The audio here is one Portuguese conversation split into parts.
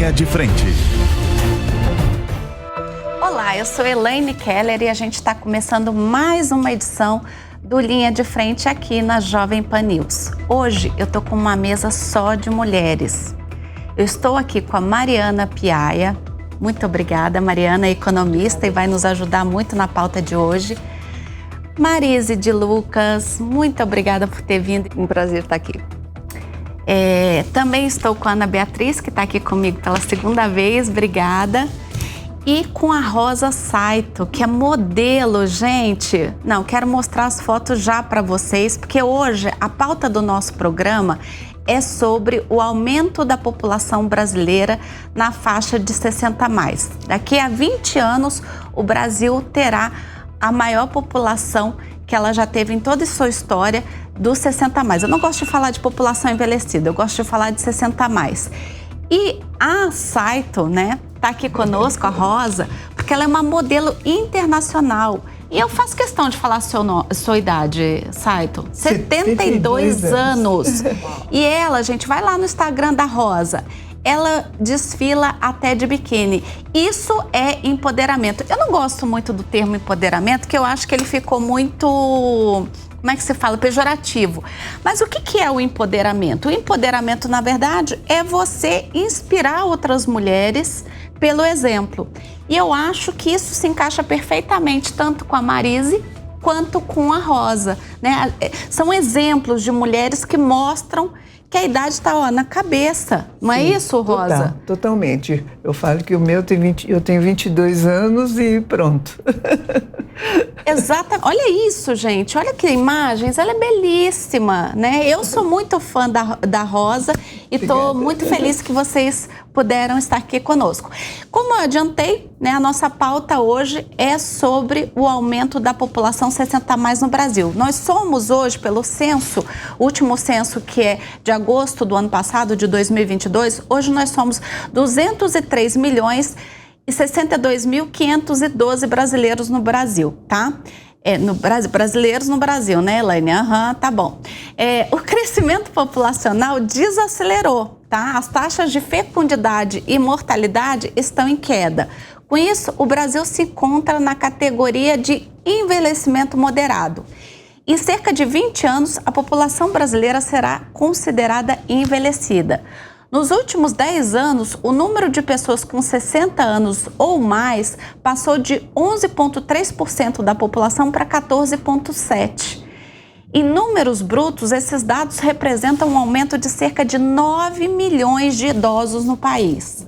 Linha de Frente. Olá, eu sou Elaine Keller e a gente está começando mais uma edição do Linha de Frente aqui na Jovem Pan News. Hoje eu tô com uma mesa só de mulheres. Eu estou aqui com a Mariana Piaia. Muito obrigada, Mariana é economista e vai nos ajudar muito na pauta de hoje. Marise de Lucas, muito obrigada por ter vindo. Um prazer estar aqui. Também estou com a Ana Beatriz, que está aqui comigo pela segunda vez, obrigada. E com a Rosa Saito, que é modelo, gente. Não, quero mostrar as fotos já para vocês, porque hoje a pauta do nosso programa é sobre o aumento da população brasileira na faixa de 60+. Daqui a 20 anos, o Brasil terá a maior população que ela já teve em toda a sua história dos 60+. Eu não gosto de falar de população envelhecida, eu gosto de falar de 60+. E a Saito, né, tá aqui conosco, a Rosa, porque ela é uma modelo internacional. E eu faço questão de falar a sua idade, Saito. 72 anos. E ela, gente, vai lá no Instagram da Rosa. Ela desfila até de biquíni. Isso é empoderamento. Eu não gosto muito do termo empoderamento, porque eu acho que ele ficou muito, como é que se fala, pejorativo. Mas o que é o empoderamento? O empoderamento, na verdade, é você inspirar outras mulheres pelo exemplo. E eu acho que isso se encaixa perfeitamente tanto com a Marise quanto com a Rosa, né? São exemplos de mulheres que mostram que a idade está na cabeça, não é isso, Rosa? Totalmente. Eu falo que o meu eu tenho 22 anos e pronto. Exatamente. Olha isso, gente. Olha que imagens. Ela é belíssima, né? Eu sou muito fã da Rosa e estou muito feliz que vocês puderam estar aqui conosco. Como eu adiantei, né, a nossa pauta hoje é sobre o aumento da população 60+ no Brasil. Nós somos hoje, pelo censo, o último censo que é de agosto do ano passado, de 2022, hoje nós somos 203.062.512 brasileiros no Brasil, tá? Brasileiros no Brasil, né, Elaine? Tá bom. O crescimento populacional desacelerou, tá? As taxas de fecundidade e mortalidade estão em queda. Com isso, o Brasil se encontra na categoria de envelhecimento moderado. Em cerca de 20 anos, a população brasileira será considerada envelhecida. Nos últimos 10 anos, o número de pessoas com 60 anos ou mais passou de 11,3% da população para 14,7%. Em números brutos, esses dados representam um aumento de cerca de 9 milhões de idosos no país.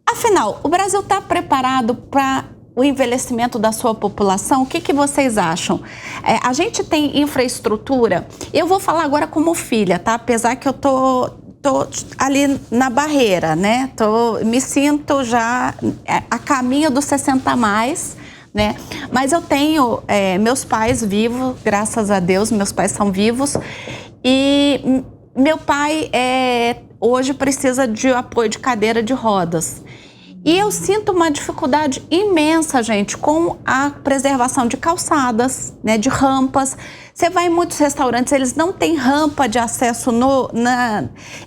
Afinal, o Brasil está preparado para o envelhecimento da sua população? O que vocês acham? A gente tem infraestrutura? Eu vou falar agora como filha, tá? Apesar que eu tô ali na barreira, né? Me sinto já a caminho dos 60+, né? Mas eu tenho meus pais vivos, graças a Deus, meus pais são vivos. E meu pai hoje precisa de apoio de cadeira de rodas. E eu sinto uma dificuldade imensa, gente, com a preservação de calçadas, né, de rampas. Você vai em muitos restaurantes, eles não têm rampa de acesso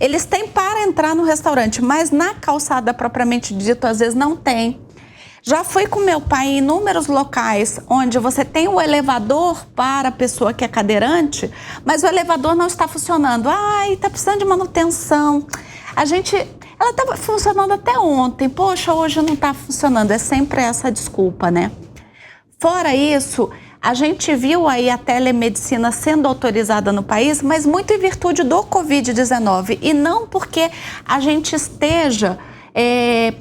eles têm para entrar no restaurante, mas na calçada propriamente dito, às vezes não tem. Já fui com meu pai em inúmeros locais onde você tem o elevador para a pessoa que é cadeirante, mas o elevador não está funcionando. Está precisando de manutenção. Ela estava funcionando até ontem. Poxa, hoje não está funcionando. É sempre essa desculpa, né? Fora isso, a gente viu aí a telemedicina sendo autorizada no país, mas muito em virtude do Covid-19 e não porque a gente esteja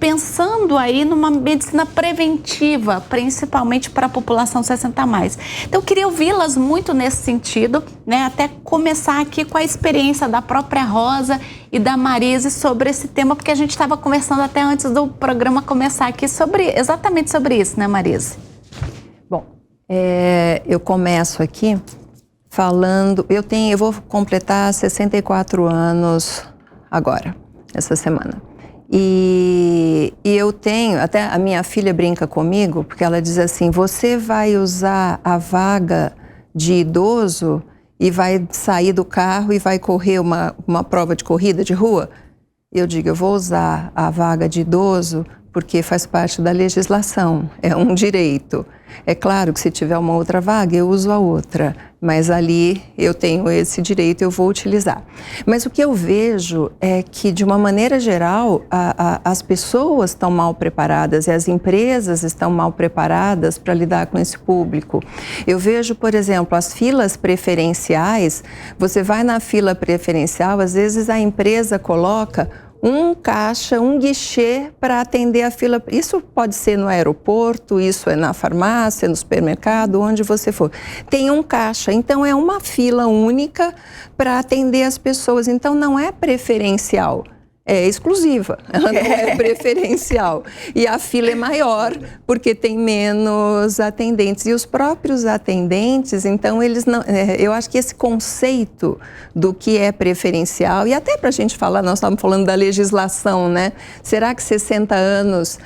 pensando aí numa medicina preventiva, principalmente para a população 60+. Então, eu queria ouvi-las muito nesse sentido, né? Até começar aqui com a experiência da própria Rosa e da Marise sobre esse tema, porque a gente estava conversando até antes do programa começar aqui exatamente sobre isso, né, Marise? Bom, eu começo aqui falando, eu vou completar 64 anos agora, essa semana. E eu tenho, até a minha filha brinca comigo, porque ela diz assim, você vai usar a vaga de idoso e vai sair do carro e vai correr uma prova de corrida de rua? eu digo, eu vou usar a vaga de idoso porque faz parte da legislação, é um direito. É claro que se tiver uma outra vaga, eu uso a outra, mas ali eu tenho esse direito, eu vou utilizar. Mas o que eu vejo é que, de uma maneira geral, as pessoas estão mal preparadas e as empresas estão mal preparadas para lidar com esse público. Eu vejo, por exemplo, as filas preferenciais, você vai na fila preferencial, às vezes a empresa coloca um caixa, um guichê para atender a fila. Isso pode ser no aeroporto, isso é na farmácia, no supermercado, onde você for. Tem um caixa, então é uma fila única para atender as pessoas. Então não é preferencial, é exclusiva, ela não é preferencial. E a fila é maior porque tem menos atendentes. E os próprios atendentes, então, eles não... eu acho que esse conceito do que é preferencial, e até para a gente falar, nós estávamos falando da legislação, né? Será que 60 anos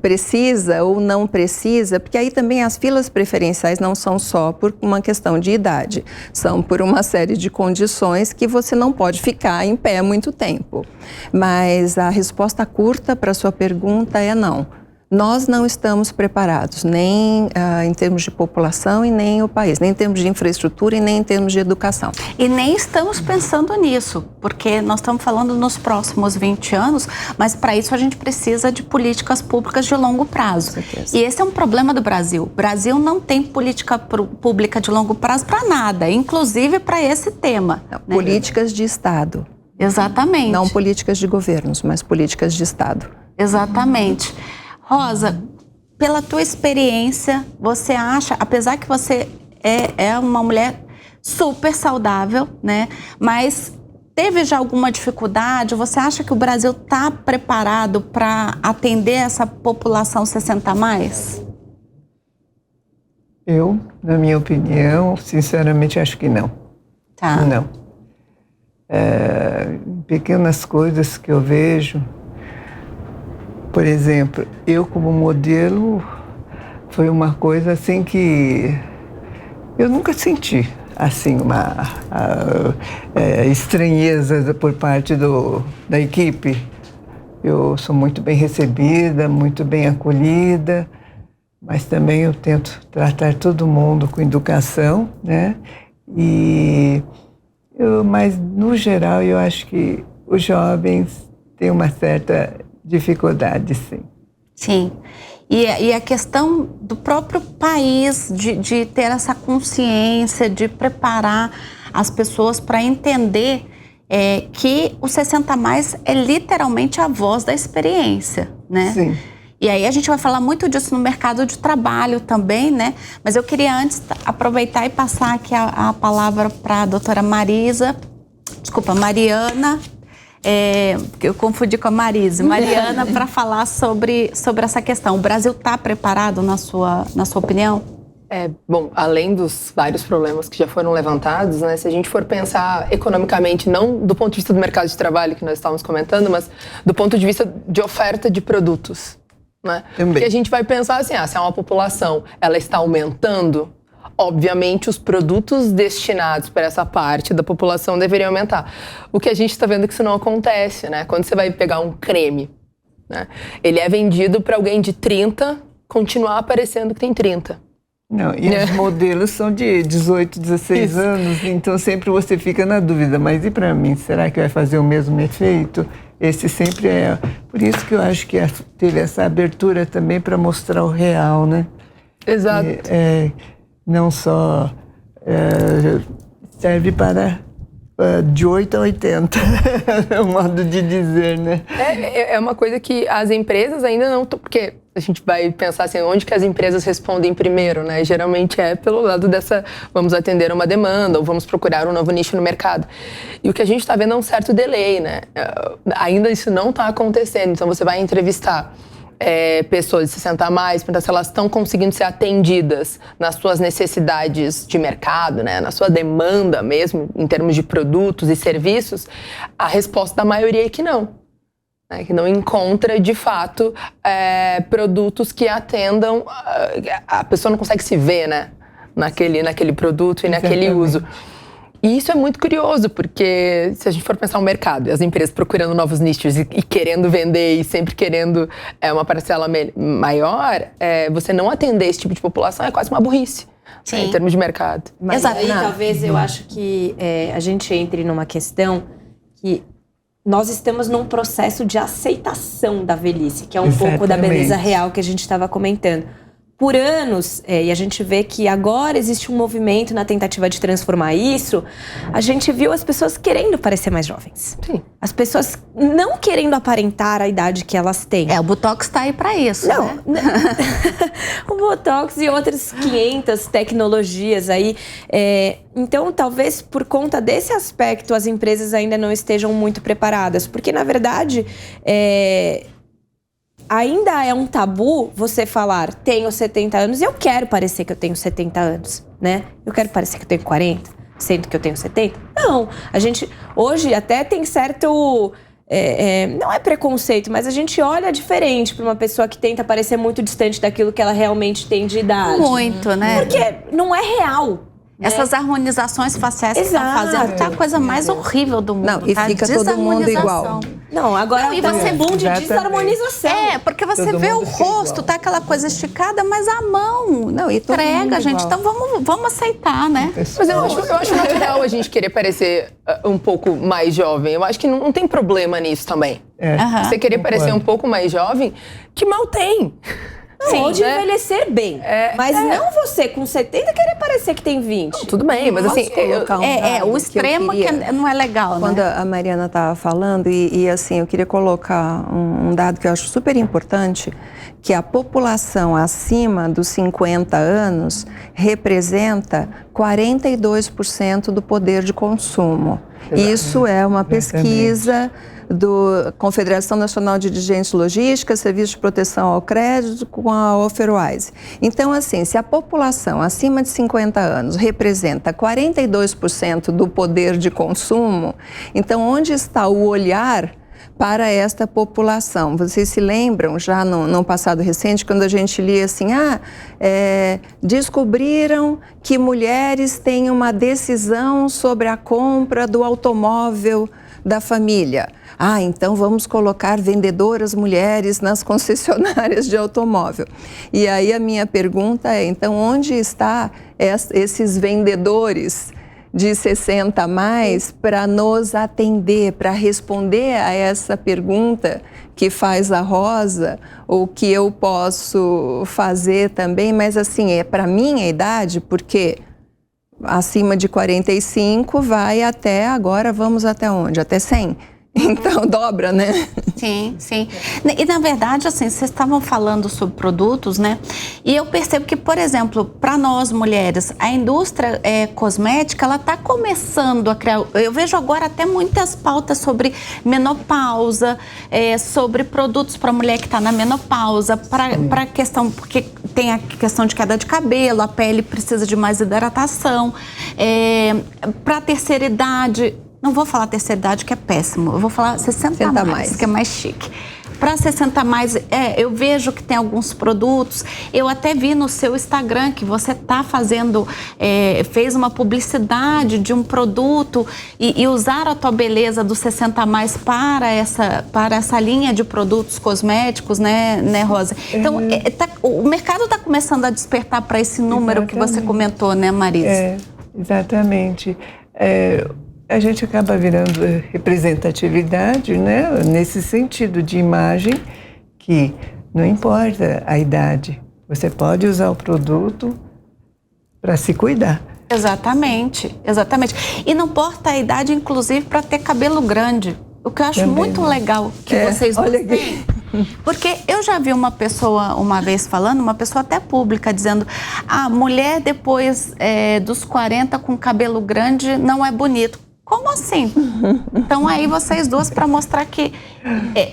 precisa ou não precisa? Porque aí também as filas preferenciais não são só por uma questão de idade, são por uma série de condições que você não pode ficar em pé muito tempo. Mas a resposta curta para a sua pergunta é não. Nós não estamos preparados, nem em termos de população e nem o país, nem em termos de infraestrutura e nem em termos de educação. E nem estamos pensando nisso, porque nós estamos falando nos próximos 20 anos, mas para isso a gente precisa de políticas públicas de longo prazo. Com certeza. E esse é um problema do Brasil. O Brasil não tem política pública de longo prazo para nada, inclusive para esse tema. Não, né? Políticas de Estado. Exatamente. Não políticas de governos, mas políticas de Estado. Exatamente. Rosa, pela tua experiência, você acha, apesar que você é uma mulher super saudável, né? Mas teve já alguma dificuldade? Você acha que o Brasil está preparado para atender essa população 60 a mais? Eu, na minha opinião, sinceramente acho que não. Tá. Não. Pequenas coisas que eu vejo. Por exemplo, eu como modelo, foi uma coisa assim que eu nunca senti, assim, uma estranheza por parte da equipe. Eu sou muito bem recebida, muito bem acolhida, mas também eu tento tratar todo mundo com educação, né? Mas, no geral, eu acho que os jovens têm uma certa dificuldade, sim. Sim. E a questão do próprio país, de ter essa consciência, de preparar as pessoas para entender que o 60 a mais é literalmente a voz da experiência, né? Sim. E aí a gente vai falar muito disso no mercado de trabalho também, né? Mas eu queria antes aproveitar e passar aqui a palavra para a doutora Mariana, eu confundi com a Mariana, para falar sobre essa questão. O Brasil está preparado, na sua opinião? Bom, além dos vários problemas que já foram levantados, né, se a gente for pensar economicamente, não do ponto de vista do mercado de trabalho que nós estávamos comentando, mas do ponto de vista de oferta de produtos, né? Porque a gente vai pensar assim, se uma população ela está aumentando, obviamente os produtos destinados para essa parte da população deveriam aumentar. O que a gente está vendo é que isso não acontece, né? Quando você vai pegar um creme, né, ele é vendido para alguém de 30 continuar aparecendo que tem 30. Não, e os modelos são de 18, 16 Isso. anos, então sempre você fica na dúvida, mas e para mim, será que vai fazer o mesmo efeito? Esse sempre é... Por isso que eu acho que teve essa abertura também para mostrar o real, né? Exato. Não só serve para de 8 a 80, é o modo de dizer, né? É uma coisa que as empresas ainda não... Porque a gente vai pensar assim, onde que as empresas respondem primeiro, né? Geralmente é pelo lado dessa, vamos atender uma demanda ou vamos procurar um novo nicho no mercado. E o que a gente está vendo é um certo delay, né? Ainda isso não está acontecendo, então você vai entrevistar pessoas de 60 a mais, perguntar se elas estão conseguindo ser atendidas nas suas necessidades de mercado, né, na sua demanda mesmo, em termos de produtos e serviços, a resposta da maioria é que não. Né, que não encontra, de fato, produtos que atendam... A pessoa não consegue se ver, né, naquele produto e naquele uso. E isso é muito curioso, porque se a gente for pensar o mercado, as empresas procurando novos nichos e querendo vender e sempre querendo uma parcela maior, você não atender esse tipo de população é quase uma burrice. Em termos de mercado. Mas aí, talvez, eu acho que a gente entre numa questão que nós estamos num processo de aceitação da velhice, que é um pouco da beleza real que a gente estava comentando. Por anos, e a gente vê que agora existe um movimento na tentativa de transformar isso, a gente viu as pessoas querendo parecer mais jovens. Sim. As pessoas não querendo aparentar a idade que elas têm. O Botox tá aí pra isso, Não, né? O Botox e outras 500 tecnologias aí. Então, talvez por conta desse aspecto, as empresas ainda não estejam muito preparadas. Porque, na verdade, ainda é um tabu você falar, tenho 70 anos e eu quero parecer que eu tenho 70 anos, né? Eu quero parecer que eu tenho 40, sendo que eu tenho 70. Não, a gente hoje até tem certo... não é preconceito, mas a gente olha diferente para uma pessoa que tenta parecer muito distante daquilo que ela realmente tem de idade. Muito, né? Porque não é real. Essas harmonizações faciais que estão fazendo, que é a coisa mais horrível do mundo. Não, e fica todo mundo igual. Não, agora e você boom de desarmonização. Porque você vê o rosto, tá aquela coisa esticada, mas a mão não, e todo mundo entrega, gente. igual. Então vamos aceitar, né? Mas eu acho natural a gente querer parecer um pouco mais jovem. Eu acho que não tem problema nisso também. Você querer parecer um pouco mais jovem, que mal tem. Ou de envelhecer bem. Mas não você, com 70, querer parecer que tem 20. Não, tudo bem, mas assim... o extremo que não é legal, quando né? a Mariana estava falando, e assim, eu queria colocar um dado que eu acho super importante, que a população acima dos 50 anos representa 42% do poder de consumo. Isso é uma pesquisa da Confederação Nacional de Dirigentes Logística, Serviço de Proteção ao Crédito, com a Offerwise. Então, assim, se a população acima de 50 anos representa 42% do poder de consumo, então onde está o olhar para esta população? Vocês se lembram, já no passado recente, quando a gente lia assim, descobriram que mulheres têm uma decisão sobre a compra do automóvel da família. Então vamos colocar vendedoras mulheres nas concessionárias de automóvel. E aí a minha pergunta é, então onde está esses vendedores de 60 a mais para nos atender, para responder a essa pergunta que faz a Rosa, ou que eu posso fazer também, mas assim, é para minha idade, porque acima de 45 vai até, agora vamos até onde? Até 100. Então, dobra, né? Sim, sim. E, na verdade, assim, vocês estavam falando sobre produtos, né? E eu percebo que, por exemplo, para nós mulheres, a indústria cosmética, ela está começando a criar... Eu vejo agora até muitas pautas sobre menopausa, sobre produtos para mulher que está na menopausa, para a questão... Porque tem a questão de queda de cabelo, a pele precisa de mais hidratação. Para a terceira idade... Não vou falar terceira idade, que é péssimo. Eu vou falar 60 a mais, que é mais chique. Para 60 a mais, eu vejo que tem alguns produtos. Eu até vi no seu Instagram que você está fazendo, fez uma publicidade de um produto e usar a tua beleza do 60 a mais para essa linha de produtos cosméticos, né, Rosa? Então, o mercado está começando a despertar para esse número que você comentou, né, Marisa? Exatamente. A gente acaba virando representatividade, né? Nesse sentido de imagem, que não importa a idade, você pode usar o produto para se cuidar. Exatamente, exatamente. E não importa a idade, inclusive, para ter cabelo grande. O que eu acho muito legal que vocês têm. Porque eu já vi uma pessoa uma vez falando, uma pessoa até pública, dizendo: a mulher depois dos 40 com cabelo grande não é bonito. Como assim? Então aí vocês duas para mostrar que,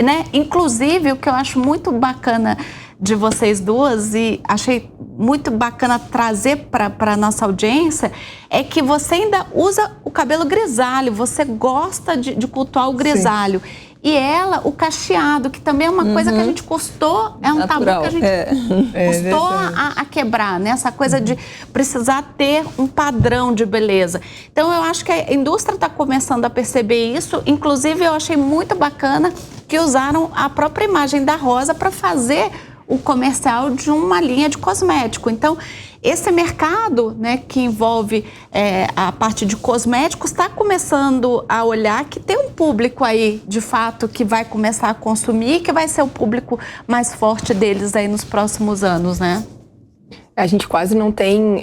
né? Inclusive, o que eu acho muito bacana de vocês duas e achei muito bacana trazer para a nossa audiência é que você ainda usa o cabelo grisalho, você gosta de cultuar o grisalho. E ela, o cacheado, que também é uma coisa que a gente custou, é um Natural. tabu que a gente custou a quebrar, né? Essa coisa de precisar ter um padrão de beleza. Então, eu acho que a indústria está começando a perceber isso. Inclusive, eu achei muito bacana que usaram a própria imagem da Rosa para fazer o comercial de uma linha de cosmético. Então, esse mercado, né, que envolve a parte de cosméticos, está começando a olhar que tem um público aí, de fato, que vai começar a consumir, que vai ser o público mais forte deles aí nos próximos anos, né? A gente quase não tem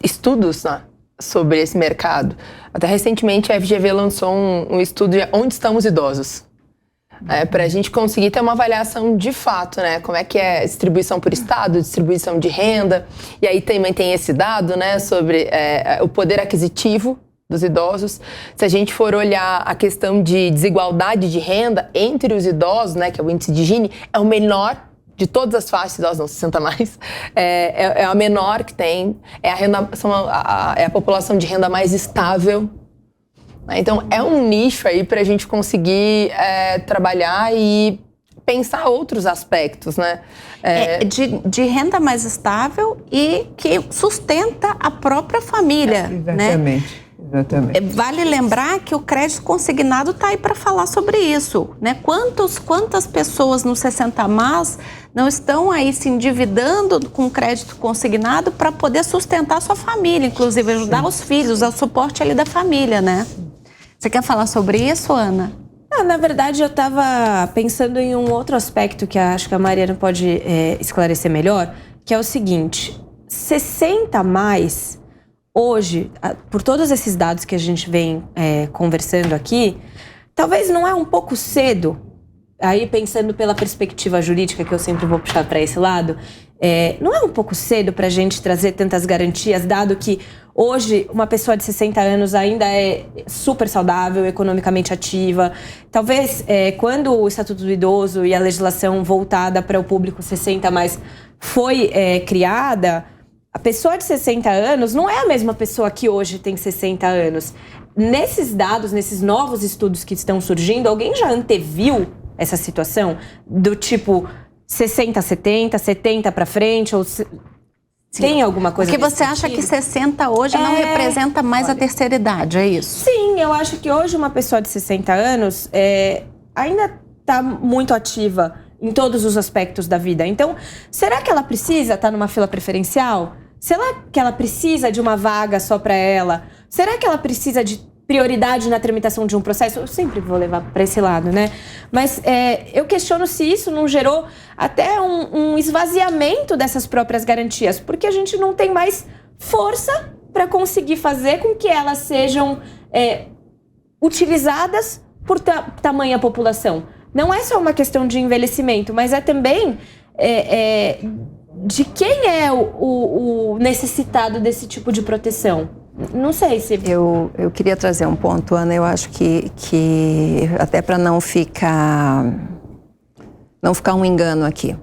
estudos, né, sobre esse mercado. Até recentemente a FGV lançou um estudo de onde estão os idosos. Para a gente conseguir ter uma avaliação de fato, né? Como é que é distribuição por estado, distribuição de renda. E aí também tem esse dado, né, sobre o poder aquisitivo dos idosos. Se a gente for olhar a questão de desigualdade de renda entre os idosos, né, que é o índice de Gini, é o menor de todas as faixas idosos, não 60 mais, é a menor que tem, é a população de renda mais estável. Então, é um nicho aí para a gente conseguir trabalhar e pensar outros aspectos, né? De renda mais estável e que sustenta a própria família, Exatamente. né? Exatamente. Vale lembrar que o crédito consignado está aí para falar sobre isso, né? Quantas pessoas no 60+ não estão aí se endividando com crédito consignado para poder sustentar a sua família, inclusive ajudar os filhos, ao suporte ali da família, né? Você quer falar sobre isso, Ana? Não, na verdade, eu estava pensando em um outro aspecto que acho que a Mariana pode esclarecer melhor, que é o seguinte: 60+, hoje, por todos esses dados que a gente vem conversando aqui, talvez não é um pouco cedo, aí pensando pela perspectiva jurídica, que eu sempre vou puxar para esse lado, não é um pouco cedo para a gente trazer tantas garantias, dado que hoje uma pessoa de 60 anos ainda é super saudável, economicamente ativa. Talvez quando o Estatuto do Idoso e a legislação voltada para o público 60+, foi criada, a pessoa de 60 anos não é a mesma pessoa que hoje tem 60 anos. Nesses dados, nesses novos estudos que estão surgindo, alguém já anteviu essa situação? Do tipo 60, 70, 70 para frente? Ou tem alguma coisa? Porque você acha que 60 hoje não representa mais a terceira idade, é isso? Sim, eu acho que hoje uma pessoa de 60 anos ainda está muito ativa em todos os aspectos da vida. Então, será que ela precisa estar numa fila preferencial? Será que ela precisa de uma vaga só para ela? Será que ela precisa de prioridade na tramitação de um processo? Eu sempre vou levar para esse lado, né? Mas eu questiono se isso não gerou até um esvaziamento dessas próprias garantias, porque a gente não tem mais força para conseguir fazer com que elas sejam utilizadas por tamanha população. Não é só uma questão de envelhecimento, mas é também de quem é o necessitado desse tipo de proteção. Não sei se... Eu queria trazer um ponto, Ana. Eu acho que até para não ficar um engano aqui.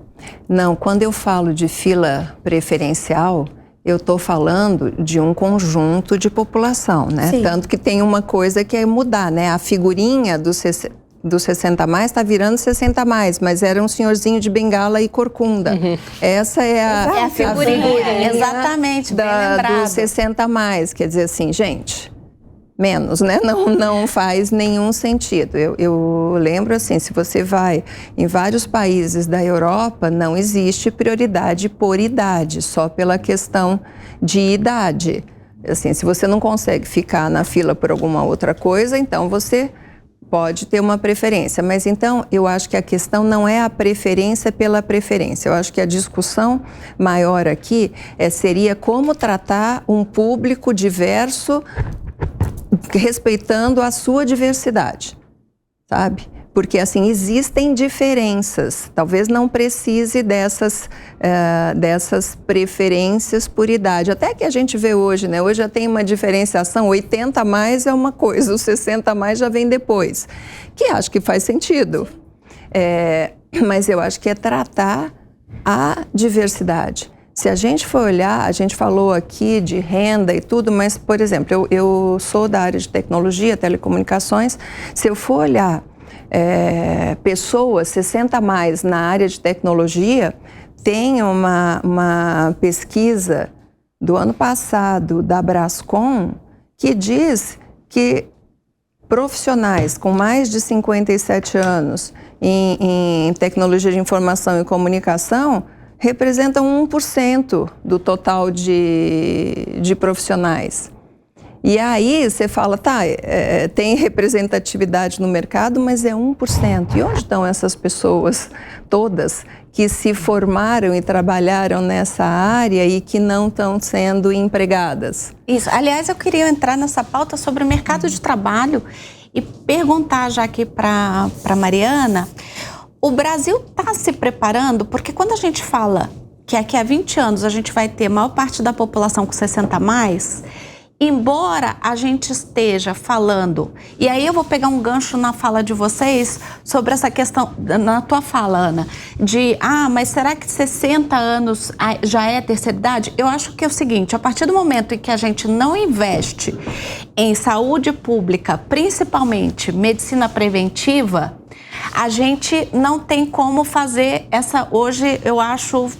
Não, quando eu falo de fila preferencial, eu estou falando de um conjunto de população, né? Sim. Tanto que tem uma coisa que é mudar, né? A figurinha do 60+ está virando 60+, mas era um senhorzinho de bengala e corcunda. Uhum. Essa é a figurinha. Exatamente, do 60+. Quer dizer assim, gente, menos, né? Não faz nenhum sentido. Eu lembro assim, se você vai em vários países da Europa, não existe prioridade por idade, só pela questão de idade. Assim, se você não consegue ficar na fila por alguma outra coisa, então você pode ter uma preferência, mas então eu acho que a questão não é a preferência pela preferência. Eu acho que a discussão maior aqui seria como tratar um público diverso, respeitando a sua diversidade, sabe? Porque, assim, existem diferenças. Talvez não precise dessas preferências por idade. Até que a gente vê hoje, né? Hoje já tem uma diferenciação, 80+ é uma coisa, o 60+ já vem depois. Que acho que faz sentido. Mas eu acho que é tratar a diversidade. Se a gente for olhar, a gente falou aqui de renda e tudo, mas, por exemplo, eu sou da área de tecnologia, telecomunicações. Se eu for olhar pessoas 60 a mais na área de tecnologia. Tem uma pesquisa do ano passado da Brascom que diz que profissionais com mais de 57 anos em tecnologia de informação e comunicação representam 1% do total de profissionais. E aí você fala, tem representatividade no mercado, mas é 1%. E onde estão essas pessoas todas que se formaram e trabalharam nessa área e que não estão sendo empregadas? Isso. Aliás, eu queria entrar nessa pauta sobre o mercado de trabalho e perguntar já aqui para Mariana, o Brasil está se preparando? Porque quando a gente fala que aqui a 20 anos a gente vai ter a maior parte da população com 60 a mais, embora a gente esteja falando, e aí eu vou pegar um gancho na fala de vocês sobre essa questão, na tua fala, Ana, de, mas será que 60 anos já é terceira idade? Eu acho que é o seguinte, a partir do momento em que a gente não investe em saúde pública, principalmente medicina preventiva, a gente não tem como fazer hoje eu acho,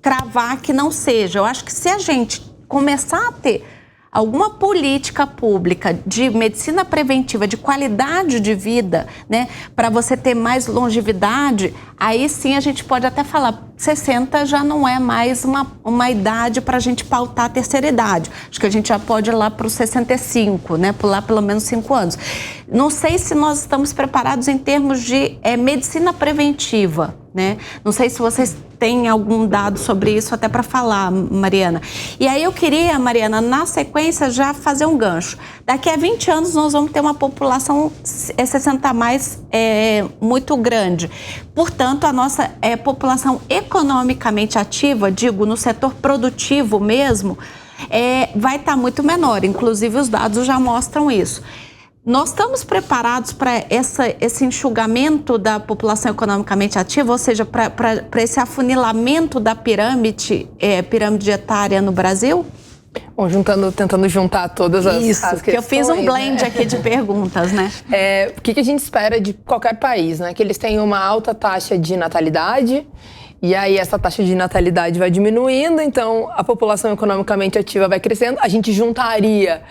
cravar que não seja. Eu acho que se a gente começar a ter alguma política pública de medicina preventiva, de qualidade de vida, né, para você ter mais longevidade, aí sim a gente pode até falar, 60 já não é mais uma idade para a gente pautar a terceira idade. Acho que a gente já pode ir lá para os 65, né, pular pelo menos 5 anos. Não sei se nós estamos preparados em termos de medicina preventiva, né? Não sei se vocês têm algum dado sobre isso até para falar, Mariana. E aí eu queria, Mariana, na sequência já fazer um gancho. Daqui a 20 anos nós vamos ter uma população 60 a mais muito grande. Portanto, a nossa população economicamente ativa, digo, no setor produtivo mesmo, vai estar muito menor. Inclusive, os dados já mostram isso. Nós estamos preparados para esse enxugamento da população economicamente ativa, ou seja, para esse afunilamento da pirâmide etária no Brasil? Bom, tentando juntar todas as questões, que eu fiz um blend aqui de perguntas, né? O que a gente espera de qualquer país, né? Que eles tenham uma alta taxa de natalidade, e aí essa taxa de natalidade vai diminuindo, então a população economicamente ativa vai crescendo, a gente juntaria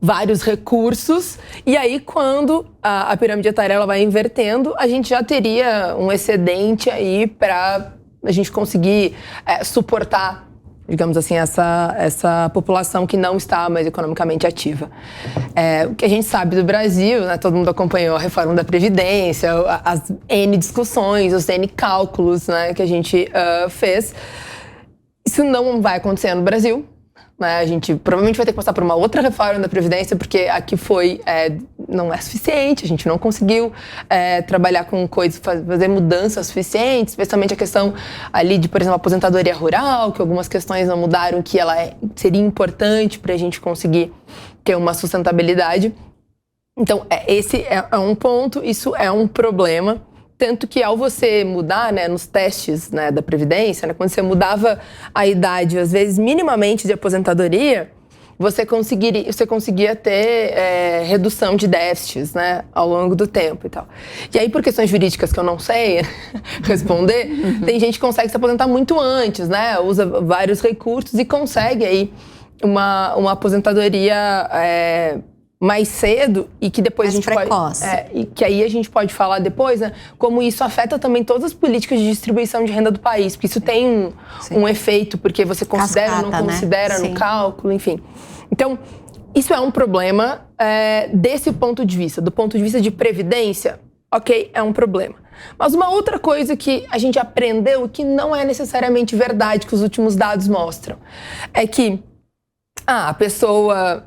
vários recursos, e aí quando a pirâmide etária ela vai invertendo, a gente já teria um excedente aí para a gente conseguir suportar, digamos assim, essa população que não está mais economicamente ativa. O que a gente sabe do Brasil, né, todo mundo acompanhou a reforma da Previdência, as N discussões, os N cálculos, né, que a gente fez. Isso não vai acontecer no Brasil. A gente provavelmente vai ter que passar por uma outra reforma da Previdência, porque aqui não é suficiente, a gente não conseguiu trabalhar com coisas, fazer mudanças suficientes, especialmente a questão ali de, por exemplo, aposentadoria rural, que algumas questões não mudaram, que ela seria importante para a gente conseguir ter uma sustentabilidade. Então, esse é um ponto, isso é um problema. Tanto que ao você mudar, né, nos testes, né, da Previdência, né, quando você mudava a idade, às vezes minimamente de aposentadoria, você conseguia ter redução de déficits, né, ao longo do tempo e tal. E aí, por questões jurídicas que eu não sei responder, tem gente que consegue se aposentar muito antes, né, usa vários recursos e consegue aí uma aposentadoria mais cedo, e que depois mais a gente precoce. e que aí a gente pode falar depois, né, como isso afeta também todas as políticas de distribuição de renda do país, porque isso tem um efeito, porque você considera ou não considera, né, no cálculo, enfim. Então, isso é um problema desse ponto de vista, do ponto de vista de previdência, ok, é um problema. Mas uma outra coisa que a gente aprendeu, que não é necessariamente verdade, que os últimos dados mostram, é que a pessoa,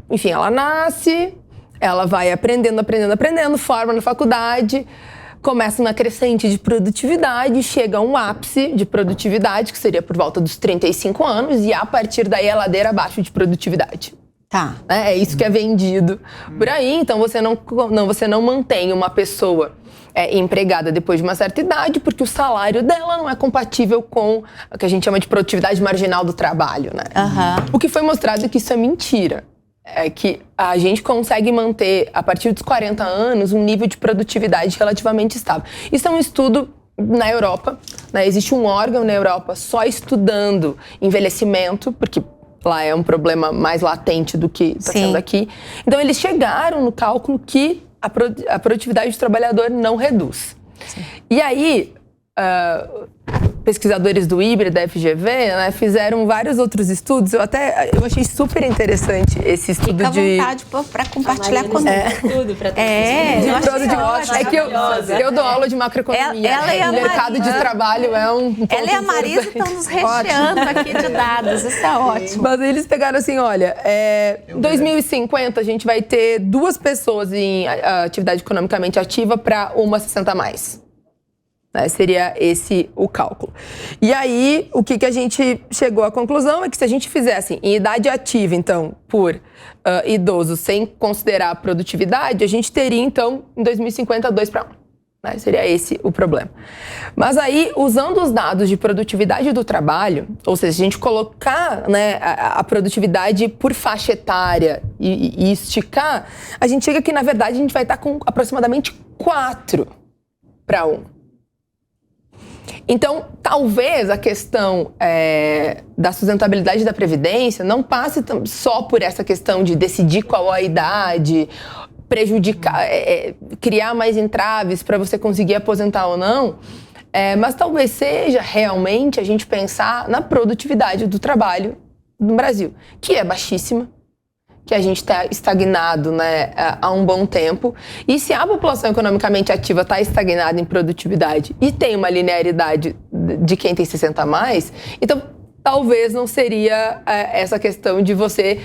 enfim, ela nasce, ela vai aprendendo, forma na faculdade, começa uma crescente de produtividade, chega a um ápice de produtividade, que seria por volta dos 35 anos, e a partir daí é ladeira abaixo de produtividade. Tá. É isso que é vendido por aí. Então você não mantém uma pessoa empregada depois de uma certa idade, porque o salário dela não é compatível com o que a gente chama de produtividade marginal do trabalho, né? O que foi mostrado é que isso é mentira. é que a gente consegue manter, a partir dos 40 anos, um nível de produtividade relativamente estável. Isso é um estudo na Europa, né? Existe um órgão na Europa só estudando envelhecimento, porque lá é um problema mais latente do que está sendo aqui. Então, eles chegaram no cálculo que a produtividade do trabalhador não reduz. Sim. E aí, pesquisadores do IBRE, da FGV, né, fizeram vários outros estudos. Eu achei super interessante esse estudo. Fica à vontade para compartilhar comigo. Eu dou aula de macroeconomia. Ela e a mercado de trabalho é um ponto Ela e a Marisa estão nos recheando aqui de dados. Isso é ótimo. Mas eles pegaram assim, olha, em 2050 a gente vai ter 2 pessoas em atividade economicamente ativa para uma 60 a mais. Seria esse o cálculo. E aí, o que a gente chegou à conclusão é que se a gente fizesse em idade ativa, então, por idosos, sem considerar a produtividade, a gente teria, então, em 2050, 2 para 1. Seria esse o problema. Mas aí, usando os dados de produtividade do trabalho, ou seja, a gente colocar, né, a produtividade por faixa etária e esticar, a gente chega que, na verdade, a gente vai estar com aproximadamente 4 para 1. Então, talvez a questão da sustentabilidade da Previdência não passe só por essa questão de decidir qual a idade, prejudicar, criar mais entraves para você conseguir aposentar ou não, mas talvez seja realmente a gente pensar na produtividade do trabalho no Brasil, que é baixíssima, que a gente está estagnado, né, há um bom tempo. E se a população economicamente ativa está estagnada em produtividade e tem uma linearidade de quem tem 60 a mais, então talvez não seria essa questão de você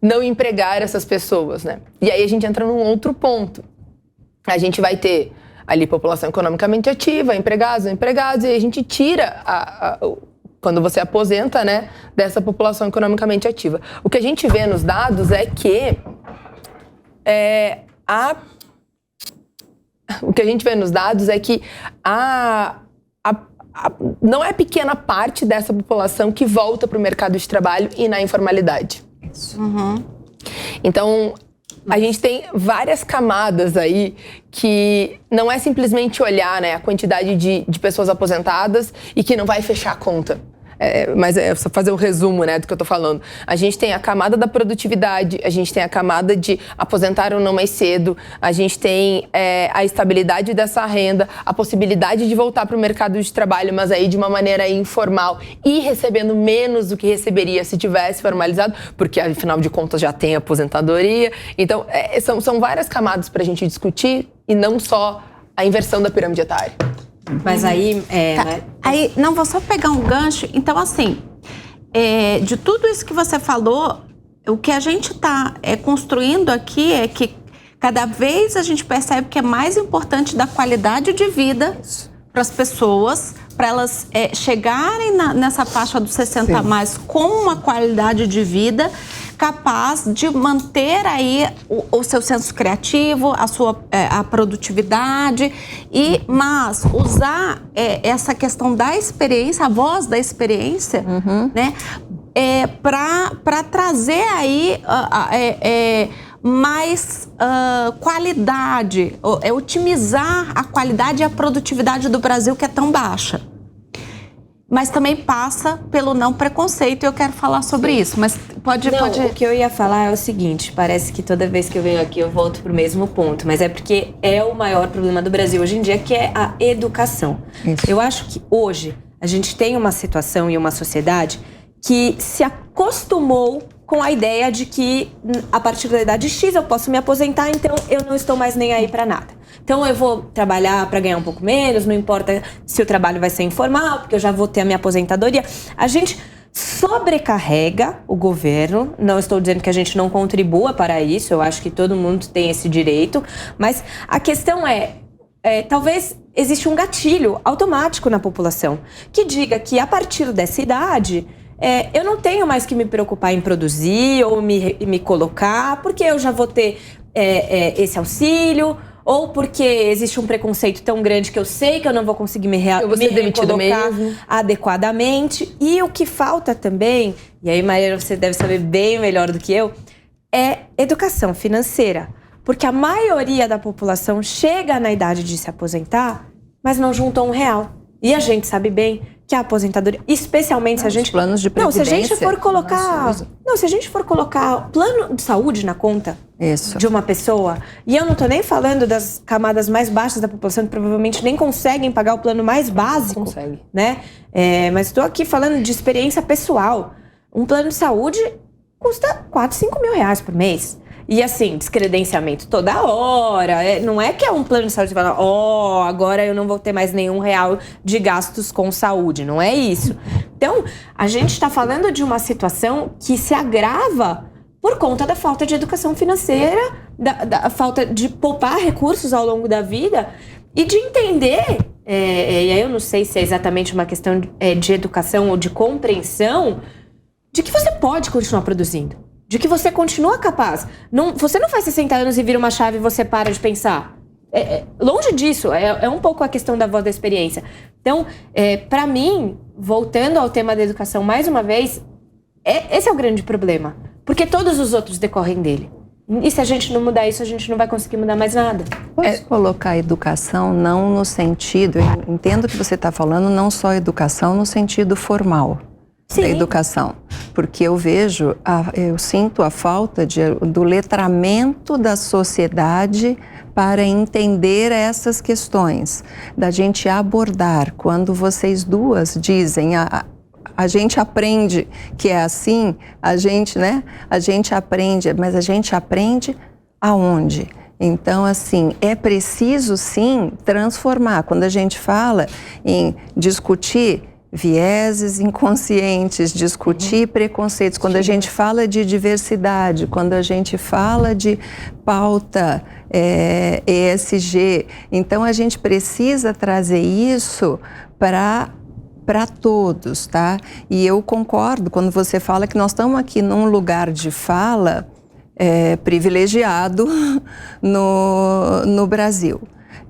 não empregar essas pessoas, né? E aí a gente entra num outro ponto. A gente vai ter ali população economicamente ativa, empregados, não empregados, e a gente tira quando você aposenta, né, dessa população economicamente ativa. O que a gente vê nos dados é que não é pequena parte dessa população que volta para o mercado de trabalho e na informalidade. Isso. Uhum. Então, a gente tem várias camadas aí que não é simplesmente olhar, né, a quantidade de pessoas aposentadas e que não vai fechar a conta. Mas é só fazer um resumo, né, do que eu tô falando. A gente tem a camada da produtividade, a gente tem a camada de aposentar ou não mais cedo, a gente tem a estabilidade dessa renda, a possibilidade de voltar para o mercado de trabalho, mas aí de uma maneira informal e recebendo menos do que receberia se tivesse formalizado, porque afinal de contas já tem aposentadoria. Então, são várias camadas para a gente discutir e não só a inversão da pirâmide etária. Mas aí... Aí, não, vou só pegar um gancho. Então, assim, de tudo isso que você falou, o que a gente está construindo aqui é que cada vez a gente percebe que é mais importante da qualidade de vida para as pessoas, para elas chegarem nessa faixa dos 60 a mais com uma qualidade de vida capaz de manter aí o seu senso criativo, a produtividade, mas usar essa questão da experiência, a voz da experiência, né, para trazer aí mais qualidade, otimizar a qualidade e a produtividade do Brasil, que é tão baixa. Mas também passa pelo não preconceito, e eu quero falar sobre isso. Mas pode... O que eu ia falar é o seguinte, parece que toda vez que eu venho aqui eu volto pro mesmo ponto, mas é porque é o maior problema do Brasil hoje em dia, que é a educação. Isso. Eu acho que hoje a gente tem uma situação e uma sociedade que se acostumou com a ideia de que a partir da idade X eu posso me aposentar, então eu não estou mais nem aí para nada. Então eu vou trabalhar para ganhar um pouco menos, não importa se o trabalho vai ser informal, porque eu já vou ter a minha aposentadoria. A gente sobrecarrega o governo, não estou dizendo que a gente não contribua para isso, eu acho que todo mundo tem esse direito, mas a questão talvez existe um gatilho automático na população que diga que a partir dessa idade eu não tenho mais que me preocupar em produzir ou me colocar, porque eu já vou ter esse auxílio, ou porque existe um preconceito tão grande que eu sei que eu não vou conseguir me recolocar adequadamente. E o que falta também, e aí, Maria, você deve saber bem melhor do que eu, é educação financeira. Porque a maioria da população chega na idade de se aposentar, mas não juntou R$1. E a gente sabe bem que a aposentadoria, especialmente se a gente... planos de previdência. Se a gente for colocar plano de saúde na conta de uma pessoa, e eu não tô nem falando das camadas mais baixas da população que provavelmente nem conseguem pagar o plano mais básico, né? Mas estou aqui falando de experiência pessoal. Um plano de saúde custa 4, 5 mil reais por mês. E assim, descredenciamento toda hora. Não é que é um plano de saúde que fala, agora eu não vou ter mais nenhum real de gastos com saúde. Não é isso. Então, a gente está falando de uma situação que se agrava por conta da falta de educação financeira, da falta de poupar recursos ao longo da vida e de entender, e aí eu não sei se é exatamente uma questão de educação ou de compreensão, de que você pode continuar produzindo. De que você continua capaz. Você não faz 60 anos e vira uma chave e você para de pensar. Longe disso, é um pouco a questão da voz da experiência. Então, para mim, voltando ao tema da educação mais uma vez, esse é o grande problema. Porque todos os outros decorrem dele. E se a gente não mudar isso, a gente não vai conseguir mudar mais nada. Posso colocar a educação não no sentido... Eu entendo que você está falando não só educação no sentido formal. Sim. Da educação, porque eu sinto a falta do letramento da sociedade para entender essas questões, da gente abordar. Quando vocês duas dizem, a gente aprende que é assim, a gente aprende, mas a gente aprende aonde? Então, assim, é preciso sim transformar. Quando a gente fala em discutir vieses inconscientes, discutir preconceitos, quando a gente fala de diversidade, quando a gente fala de pauta ESG, então a gente precisa trazer isso para todos, tá? E eu concordo quando você fala que nós estamos aqui num lugar de fala privilegiado no Brasil.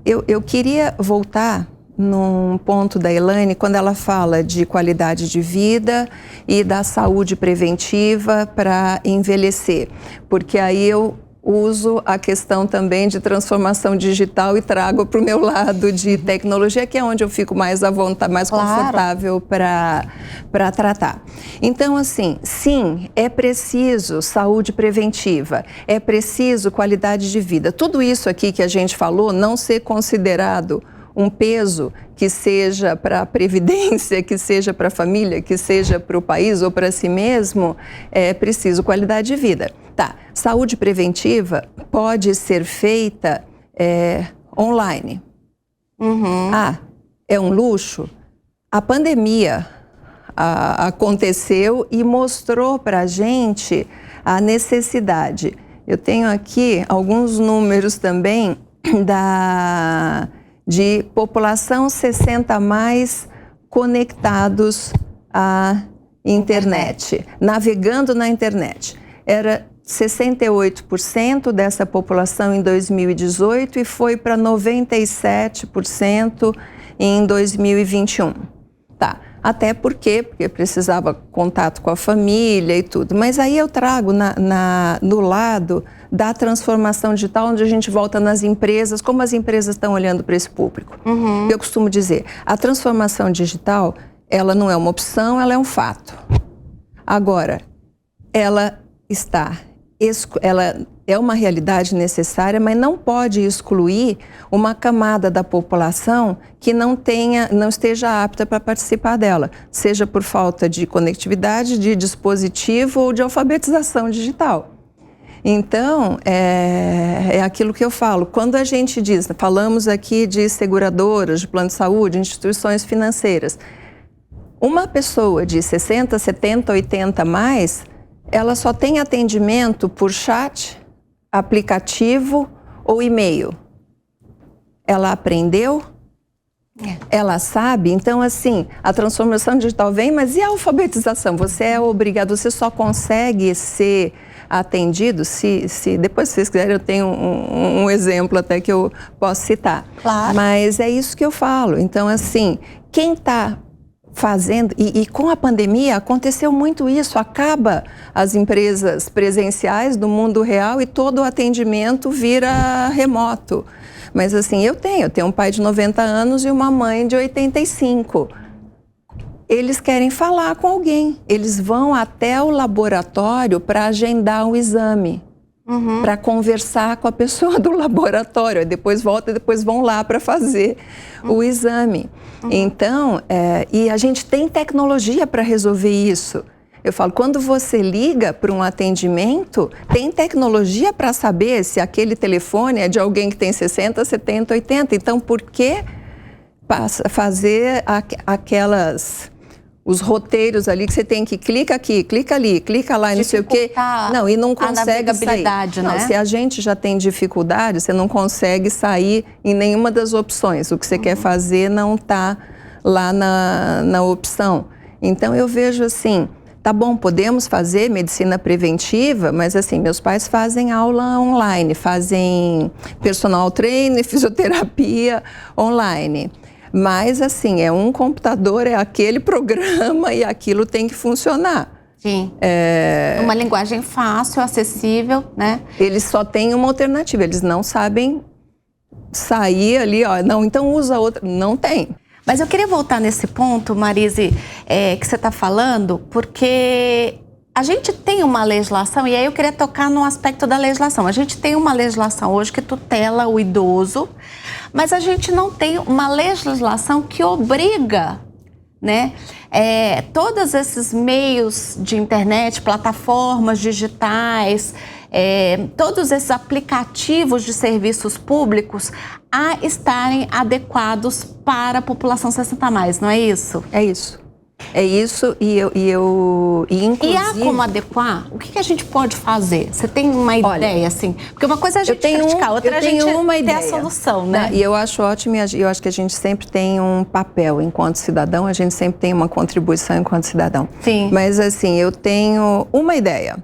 Eu queria voltar num ponto da Elaine, quando ela fala de qualidade de vida e da saúde preventiva para envelhecer, porque aí eu uso a questão também de transformação digital e trago para o meu lado de tecnologia, que é onde eu fico mais à vontade, mais confortável para tratar. Então, assim, sim, é preciso saúde preventiva, é preciso qualidade de vida. Tudo isso aqui que a gente falou não ser considerado um peso que seja para a previdência, que seja para a família, que seja para o país ou para si mesmo, é preciso qualidade de vida. Tá, saúde preventiva pode ser feita online. É um luxo? A pandemia aconteceu e mostrou para a gente a necessidade. Eu tenho aqui alguns números também de população 60 mais conectados à internet, navegando na internet. Era 68% dessa população em 2018 e foi para 97% em 2021. Tá, até porque precisava contato com a família e tudo. Mas aí eu trago no lado da transformação digital, onde a gente volta nas empresas, como as empresas estão olhando para esse público. Eu costumo dizer, a transformação digital, ela não é uma opção, ela é um fato. Agora, ela é uma realidade necessária, mas não pode excluir uma camada da população que não esteja apta para participar dela, seja por falta de conectividade, de dispositivo ou de alfabetização digital. Então, é aquilo que eu falo. Quando a gente falamos aqui de seguradoras, de plano de saúde, instituições financeiras, uma pessoa de 60, 70, 80 mais, ela só tem atendimento por chat, aplicativo ou e-mail. Ela aprendeu? Ela sabe? Então, assim, a transformação digital vem, mas e a alfabetização? Você é obrigado, você só consegue ser atendido, se depois se vocês quiserem eu tenho um exemplo até que eu posso citar. Claro. Mas é isso que eu falo. Então, assim, quem está fazendo, e com a pandemia aconteceu muito isso, acaba as empresas presenciais do mundo real e todo o atendimento vira remoto. Mas assim, eu tenho um pai de 90 anos e uma mãe de 85. Eles querem falar com alguém, eles vão até o laboratório para agendar o exame. Para conversar com a pessoa do laboratório, depois volta e depois vão lá para fazer o exame. Então, e a gente tem tecnologia para resolver isso. Eu falo, quando você liga para um atendimento, tem tecnologia para saber se aquele telefone é de alguém que tem 60, 70, 80. Então, por que fazer os roteiros ali que você tem que clica aqui, clica ali, clica lá, não sei o quê. Não, e não consegue sair. Né? Não, se a gente já tem dificuldade, você não consegue sair em nenhuma das opções. O que você quer fazer não está lá na opção. Então, eu vejo assim, tá bom, podemos fazer medicina preventiva, mas assim, meus pais fazem aula online, fazem personal trainer, fisioterapia online. Mas, assim, é um computador, é aquele programa e aquilo tem que funcionar. Sim. Uma linguagem fácil, acessível, né? Eles só têm uma alternativa, eles não sabem sair ali, ó, não, então usa outra. Não tem. Mas eu queria voltar nesse ponto, Marise, que você está falando, porque a gente tem uma legislação, e aí eu queria tocar no aspecto da legislação. A gente tem uma legislação hoje que tutela o idoso, mas a gente não tem uma legislação que obriga, né, todos esses meios de internet, plataformas digitais, todos esses aplicativos de serviços públicos a estarem adequados para a população 60+, não é isso? É isso. É isso e inclusive... E há como adequar? O que a gente pode fazer? Você tem uma ideia, assim? Porque uma coisa é a gente criticar, outra é a gente ter a solução, né? E eu acho ótimo, e eu acho que a gente sempre tem um papel enquanto cidadão, a gente sempre tem uma contribuição enquanto cidadão. Sim. Mas assim, eu tenho uma ideia.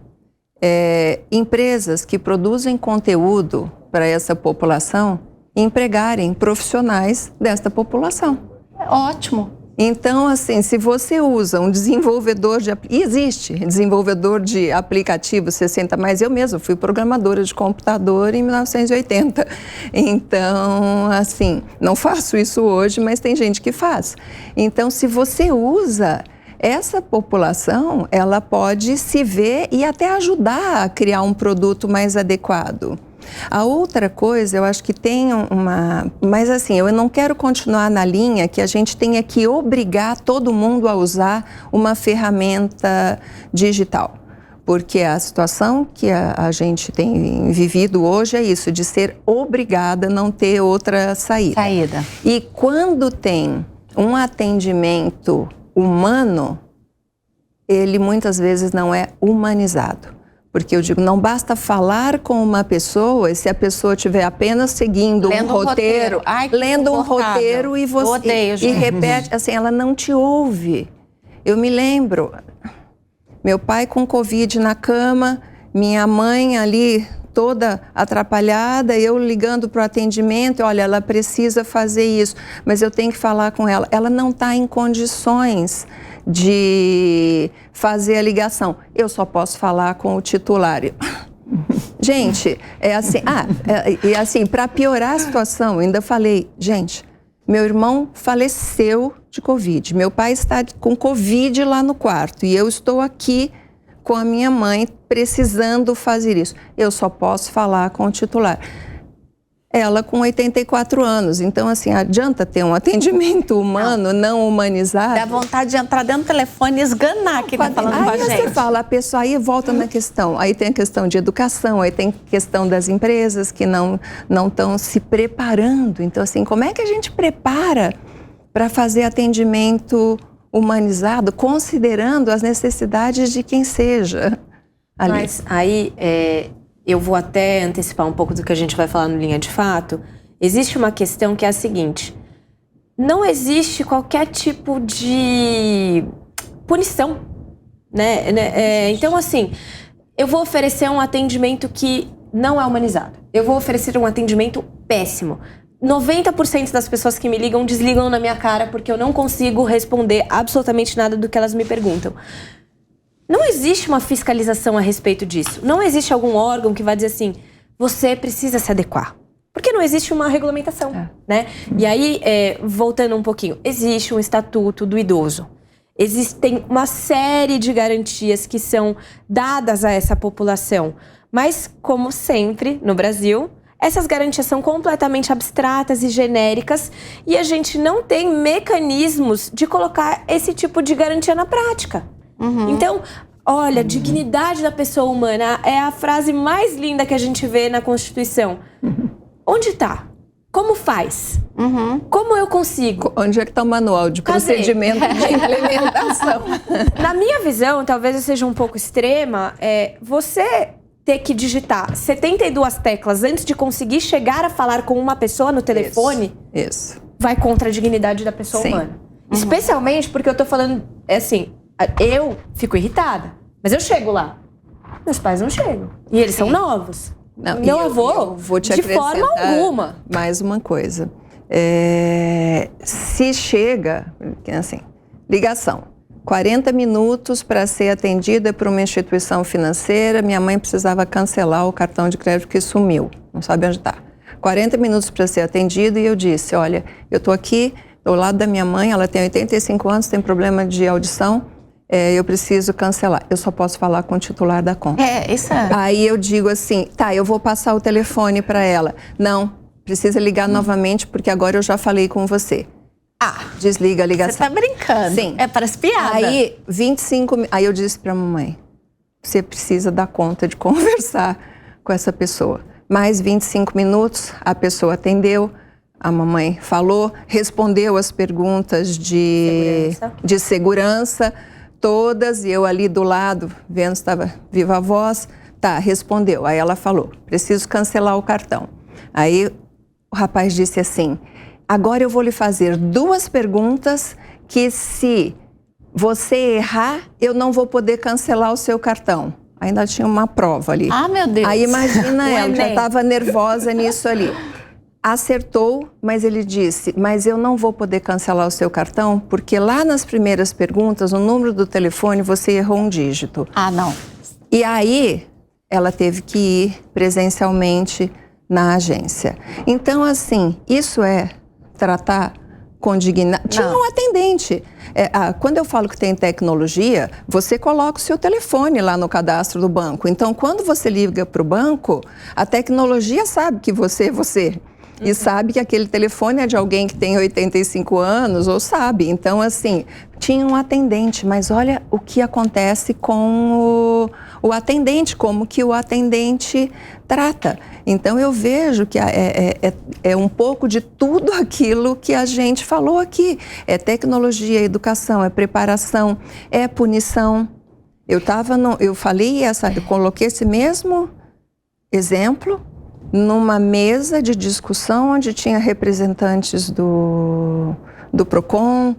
Empresas que produzem conteúdo para essa população empregarem profissionais desta população. Ótimo. Então, assim, se você usa um desenvolvedor existe desenvolvedor de aplicativo 60+, eu mesma fui programadora de computador em 1980. Então, assim, não faço isso hoje, mas tem gente que faz. Então, se você usa, essa população, ela pode se ver e até ajudar a criar um produto mais adequado. A outra coisa, eu acho que tem mas assim, eu não quero continuar na linha que a gente tenha que obrigar todo mundo a usar uma ferramenta digital. Porque a situação que a gente tem vivido hoje é isso, de ser obrigada a não ter outra saída. E quando tem um atendimento humano, ele muitas vezes não é humanizado. Porque eu digo, não basta falar com uma pessoa se a pessoa estiver apenas seguindo um roteiro. Lendo um roteiro e você e repete, assim, ela não te ouve. Eu me lembro, meu pai com Covid na cama, minha mãe ali toda atrapalhada, eu ligando para o atendimento, olha, ela precisa fazer isso, mas eu tenho que falar com ela. Ela não está em condições de fazer a ligação. Eu só posso falar com o titular. Gente, é assim, e assim, para piorar a situação, eu ainda falei, gente, meu irmão faleceu de Covid, meu pai está com Covid lá no quarto e eu estou aqui com a minha mãe precisando fazer isso. Eu só posso falar com o titular. Ela com 84 anos. Então, assim, adianta ter um atendimento humano, não humanizado. Dá vontade de entrar dentro do telefone e esganar quem está falando com a gente. Aí você fala, a pessoa aí volta na questão. Aí tem a questão de educação, aí tem a questão das empresas que não estão se preparando. Então, assim, como é que a gente prepara para fazer atendimento humanizado, considerando as necessidades de quem seja ali? Mas aí... eu vou até antecipar um pouco do que a gente vai falar no Linha de Fato. Existe uma questão que é a seguinte: não existe qualquer tipo de punição, né? Então, assim, eu vou oferecer um atendimento que não é humanizado. Eu vou oferecer um atendimento péssimo. 90% das pessoas que me ligam desligam na minha cara porque eu não consigo responder absolutamente nada do que elas me perguntam. Não existe uma fiscalização a respeito disso. Não existe algum órgão que vai dizer assim, você precisa se adequar. Porque não existe uma regulamentação, né? E aí, voltando um pouquinho, existe um estatuto do idoso. Existem uma série de garantias que são dadas a essa população. Mas, como sempre, no Brasil, essas garantias são completamente abstratas e genéricas e a gente não tem mecanismos de colocar esse tipo de garantia na prática. Então, olha, dignidade da pessoa humana é a frase mais linda que a gente vê na Constituição. Onde está? Como faz? Como eu consigo? Onde é que está o manual de procedimento de implementação? Na minha visão, talvez eu seja um pouco extrema, você ter que digitar 72 teclas antes de conseguir chegar a falar com uma pessoa no telefone, isso. Vai contra a dignidade da pessoa humana. Especialmente porque eu tô falando, assim, eu fico irritada, mas eu chego lá. Meus pais não chegam. E eles são novos. Não, meu avô, eu vou te de forma alguma. Mais uma coisa. Se chega, assim, ligação, 40 minutos para ser atendida por uma instituição financeira, minha mãe precisava cancelar o cartão de crédito que sumiu, não sabe onde está. 40 minutos para ser atendida e eu disse, olha, eu estou aqui do lado da minha mãe, ela tem 85 anos, tem problema de audição, eu preciso cancelar. Eu só posso falar com o titular da conta. Isso é. Aí eu digo assim, tá, eu vou passar o telefone para ela. Não, precisa ligar novamente porque agora eu já falei com você. Desliga a ligação. Você tá brincando. Sim. Parece piada. Aí, aí eu disse pra mamãe, você precisa dar conta de conversar com essa pessoa. Mais 25 minutos, a pessoa atendeu, a mamãe falou, respondeu as perguntas de segurança todas, e eu ali do lado, vendo se estava viva a voz, respondeu. Aí ela falou, preciso cancelar o cartão. Aí o rapaz disse assim, agora eu vou lhe fazer 2 perguntas que se você errar, eu não vou poder cancelar o seu cartão. Ainda tinha uma prova ali. Meu Deus. Aí imagina ela, já estava nervosa nisso ali. Acertou, mas ele disse, mas eu não vou poder cancelar o seu cartão, porque lá nas primeiras perguntas, no número do telefone, você errou um dígito. Não. E aí, ela teve que ir presencialmente na agência. Então, assim, isso é tratar com dignidade. Tinha um atendente. Quando eu falo que tem tecnologia, você coloca o seu telefone lá no cadastro do banco. Então, quando você liga para o banco, a tecnologia sabe que você é você. E sabe que aquele telefone é de alguém que tem 85 anos, ou sabe. Então, assim, tinha um atendente, mas olha o que acontece com o atendente, como que o atendente trata. Então, eu vejo que é um pouco de tudo aquilo que a gente falou aqui. É tecnologia, é educação, é preparação, é punição. Eu coloquei esse mesmo exemplo numa mesa de discussão onde tinha representantes do PROCON,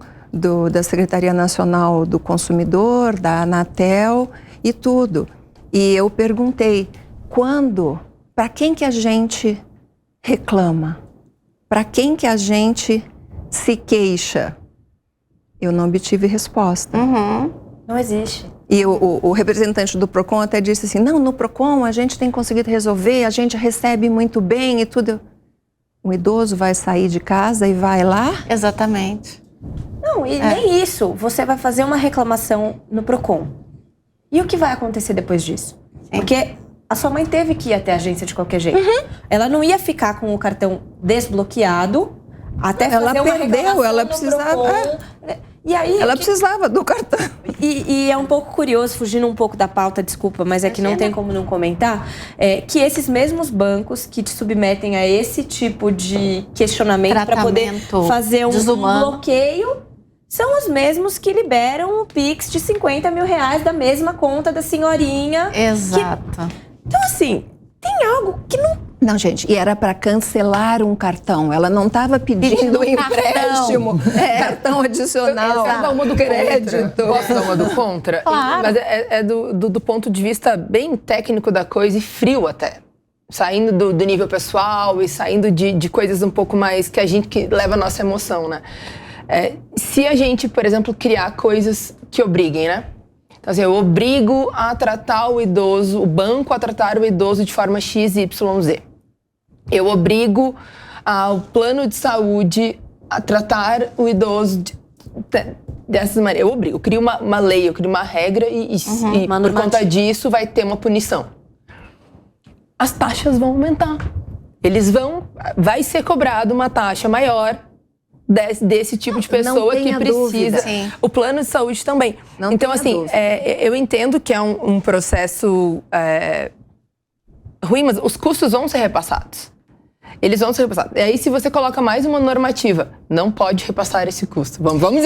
da Secretaria Nacional do Consumidor, da Anatel e tudo. E eu perguntei, para quem que a gente reclama? Para quem que a gente se queixa? Eu não obtive resposta. Não existe. E o representante do PROCON até disse assim, não, no PROCON a gente tem conseguido resolver, a gente recebe muito bem e tudo. O idoso vai sair de casa e vai lá? Exatamente. Não, e nem isso. Você vai fazer uma reclamação no PROCON. E o que vai acontecer depois disso? Sim. Porque a sua mãe teve que ir até a agência de qualquer jeito. Ela não ia ficar com o cartão desbloqueado até fazer uma reclamação ela no precisava... PROCON. E aí, ela precisava do cartão. E é um pouco curioso, fugindo um pouco da pauta, desculpa, mas é que não tem como não comentar, que esses mesmos bancos que te submetem a esse tipo de questionamento para poder fazer um bloqueio, são os mesmos que liberam o Pix de 50 mil reais da mesma conta da senhorinha. Exato. Então, assim, tem algo que não... Não, gente, e era para cancelar um cartão. Ela não estava pedindo um empréstimo, cartão adicional, uma do crédito. Posso dar uma do contra? Claro. Mas é do ponto de vista bem técnico da coisa e frio até. saindo do nível pessoal e saindo de coisas um pouco mais que leva a nossa emoção, né? Se a gente, por exemplo, criar coisas que obriguem, né? Então, assim, eu obrigo a tratar o idoso, o banco a tratar o idoso de forma X, Y, Z. Eu obrigo o plano de saúde a tratar o idoso dessas maneiras. Eu obrigo, eu crio uma lei, eu crio uma regra e por conta disso vai ter uma punição. As taxas vão aumentar. Vai ser cobrado uma taxa maior desse tipo de pessoa que precisa. O plano de saúde também. Então, assim, eu entendo que é um processo ruim, mas os custos vão ser repassados. Eles vão ser repassados. E aí, se você coloca mais uma normativa, não pode repassar esse custo. Vamos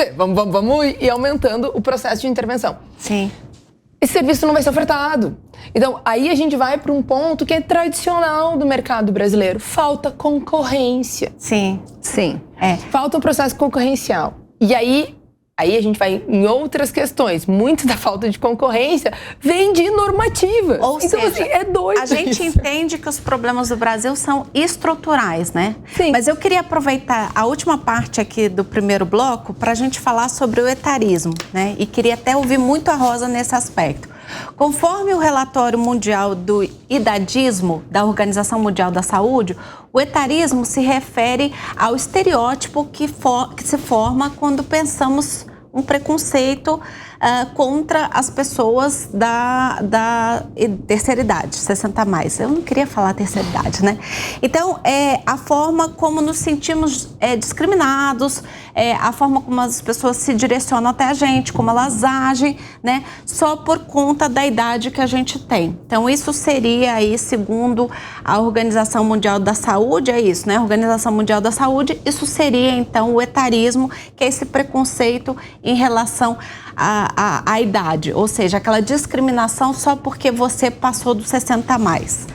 ir aumentando o processo de intervenção. Sim. Esse serviço não vai ser ofertado. Então, aí a gente vai para um ponto que é tradicional do mercado brasileiro. Falta concorrência. Sim. Falta um processo concorrencial. E aí a gente vai em outras questões. Muito da falta de concorrência vem de normativa. Ou então, seja, assim, é doido. A gente entende que os problemas do Brasil são estruturais, né? Sim. Mas eu queria aproveitar a última parte aqui do primeiro bloco para a gente falar sobre o etarismo, né? E queria até ouvir muito a Rosa nesse aspecto. Conforme o relatório mundial do idadismo, da Organização Mundial da Saúde, o etarismo se refere ao estereótipo que se forma quando pensamos um preconceito contra as pessoas da terceira idade, 60 a mais. Eu não queria falar terceira idade, né? Então, a forma como nos sentimos discriminados, a forma como as pessoas se direcionam até a gente, como elas agem, né? Só por conta da idade que a gente tem. Então, isso seria aí, segundo a Organização Mundial da Saúde, é isso, né? A Organização Mundial da Saúde, isso seria, então, o etarismo, que é esse preconceito em relação à idade, ou seja, aquela discriminação só porque você passou dos 60 a mais.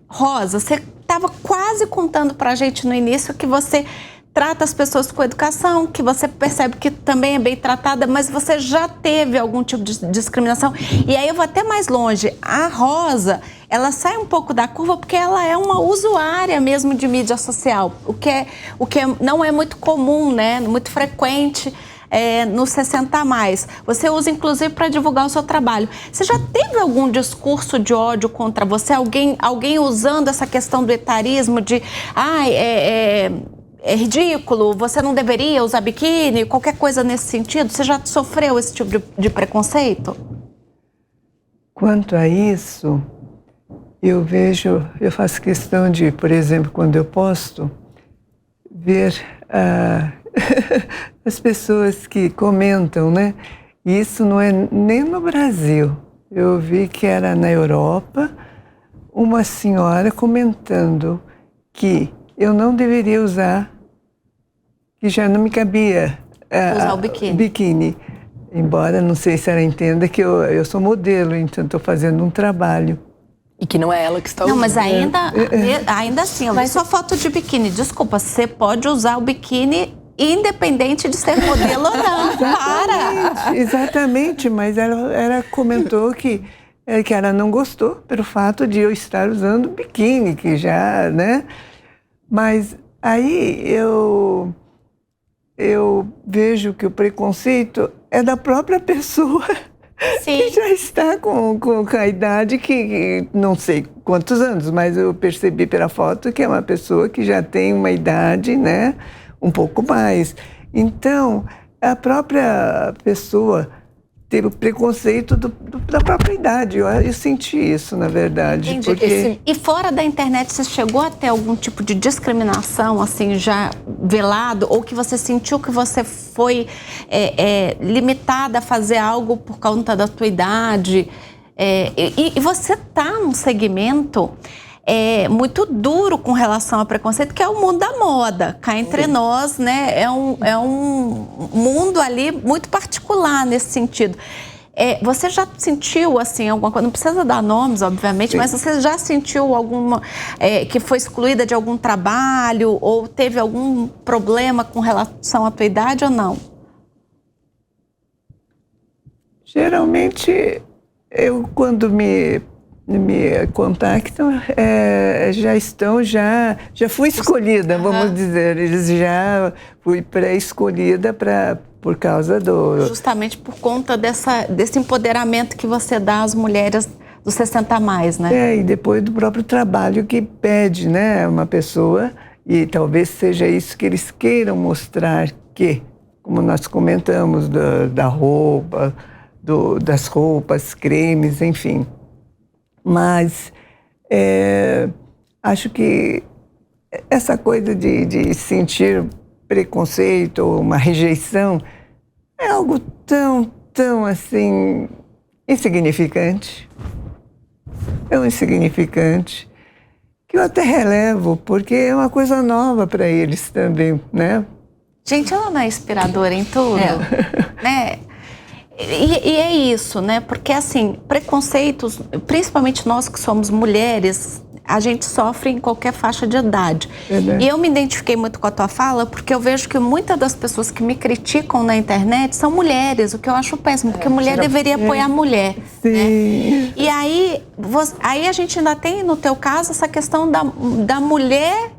Rosa, você estava quase contando para a gente no início que você trata as pessoas com educação, que você percebe que também é bem tratada, mas você já teve algum tipo de discriminação. E aí eu vou até mais longe. A Rosa, ela sai um pouco da curva porque ela é uma usuária mesmo de mídia social, o que não é muito comum, né? Muito frequente nos 60 a mais. Você usa, inclusive, para divulgar o seu trabalho. Você já teve algum discurso de ódio contra você? Alguém usando essa questão do etarismo de é ridículo, você não deveria usar biquíni, qualquer coisa nesse sentido? Você já sofreu esse tipo de preconceito? Quanto a isso, eu faço questão de, por exemplo, quando eu posto, ver as pessoas que comentam, né? Isso não é nem no Brasil. Eu vi que era na Europa, uma senhora comentando que eu não deveria usar, que já não me cabia usar o biquíni. Embora, não sei se ela entenda que eu sou modelo, então estou fazendo um trabalho. E que não é ela que está usando. Não, mas ainda assim, eu vi sua foto de biquíni. Desculpa, você pode usar o biquíni independente de ser modelo ou não. Para! Exatamente, mas ela comentou que ela não gostou pelo fato de eu estar usando biquíni, que já, né? Mas aí eu vejo que o preconceito é da própria pessoa. Sim. Que já está com a idade que não sei quantos anos, mas eu percebi pela foto que é uma pessoa que já tem uma idade, né, um pouco mais. Então, a própria pessoa teve o preconceito da própria idade. Eu senti isso, na verdade. Entendi. Porque... E fora da internet, você chegou a ter algum tipo de discriminação, assim, já velado? Ou que você sentiu que você foi limitada a fazer algo por conta da tua idade? E você tá num segmento muito duro com relação ao preconceito, que é o mundo da moda. Cá entre nós, né? É um mundo ali muito particular nesse sentido. Você já sentiu, assim, alguma coisa? Não precisa dar nomes, obviamente, sim, mas você já sentiu alguma... que foi excluída de algum trabalho ou teve algum problema com relação à tua idade ou não? Geralmente, quando me me contactam, já fui escolhida, vamos dizer, eles já fui pré-escolhida por causa Justamente por conta desse empoderamento que você dá às mulheres dos 60 a mais, né? E depois do próprio trabalho que pede, né, uma pessoa, e talvez seja isso que eles queiram mostrar, que, como nós comentamos, da roupa, das roupas, cremes, enfim. Mas acho que essa coisa de sentir preconceito ou uma rejeição é algo tão assim, insignificante. É insignificante, que eu até relevo, porque é uma coisa nova para eles também, né? Gente, ela não é inspiradora em tudo, né? E é isso, né? Porque, assim, preconceitos, principalmente nós que somos mulheres, a gente sofre em qualquer faixa de idade. E eu me identifiquei muito com a tua fala, porque eu vejo que muitas das pessoas que me criticam na internet são mulheres, o que eu acho péssimo, porque mulher deveria apoiar a mulher. Sim. Né? E aí a gente ainda tem, no teu caso, essa questão da mulher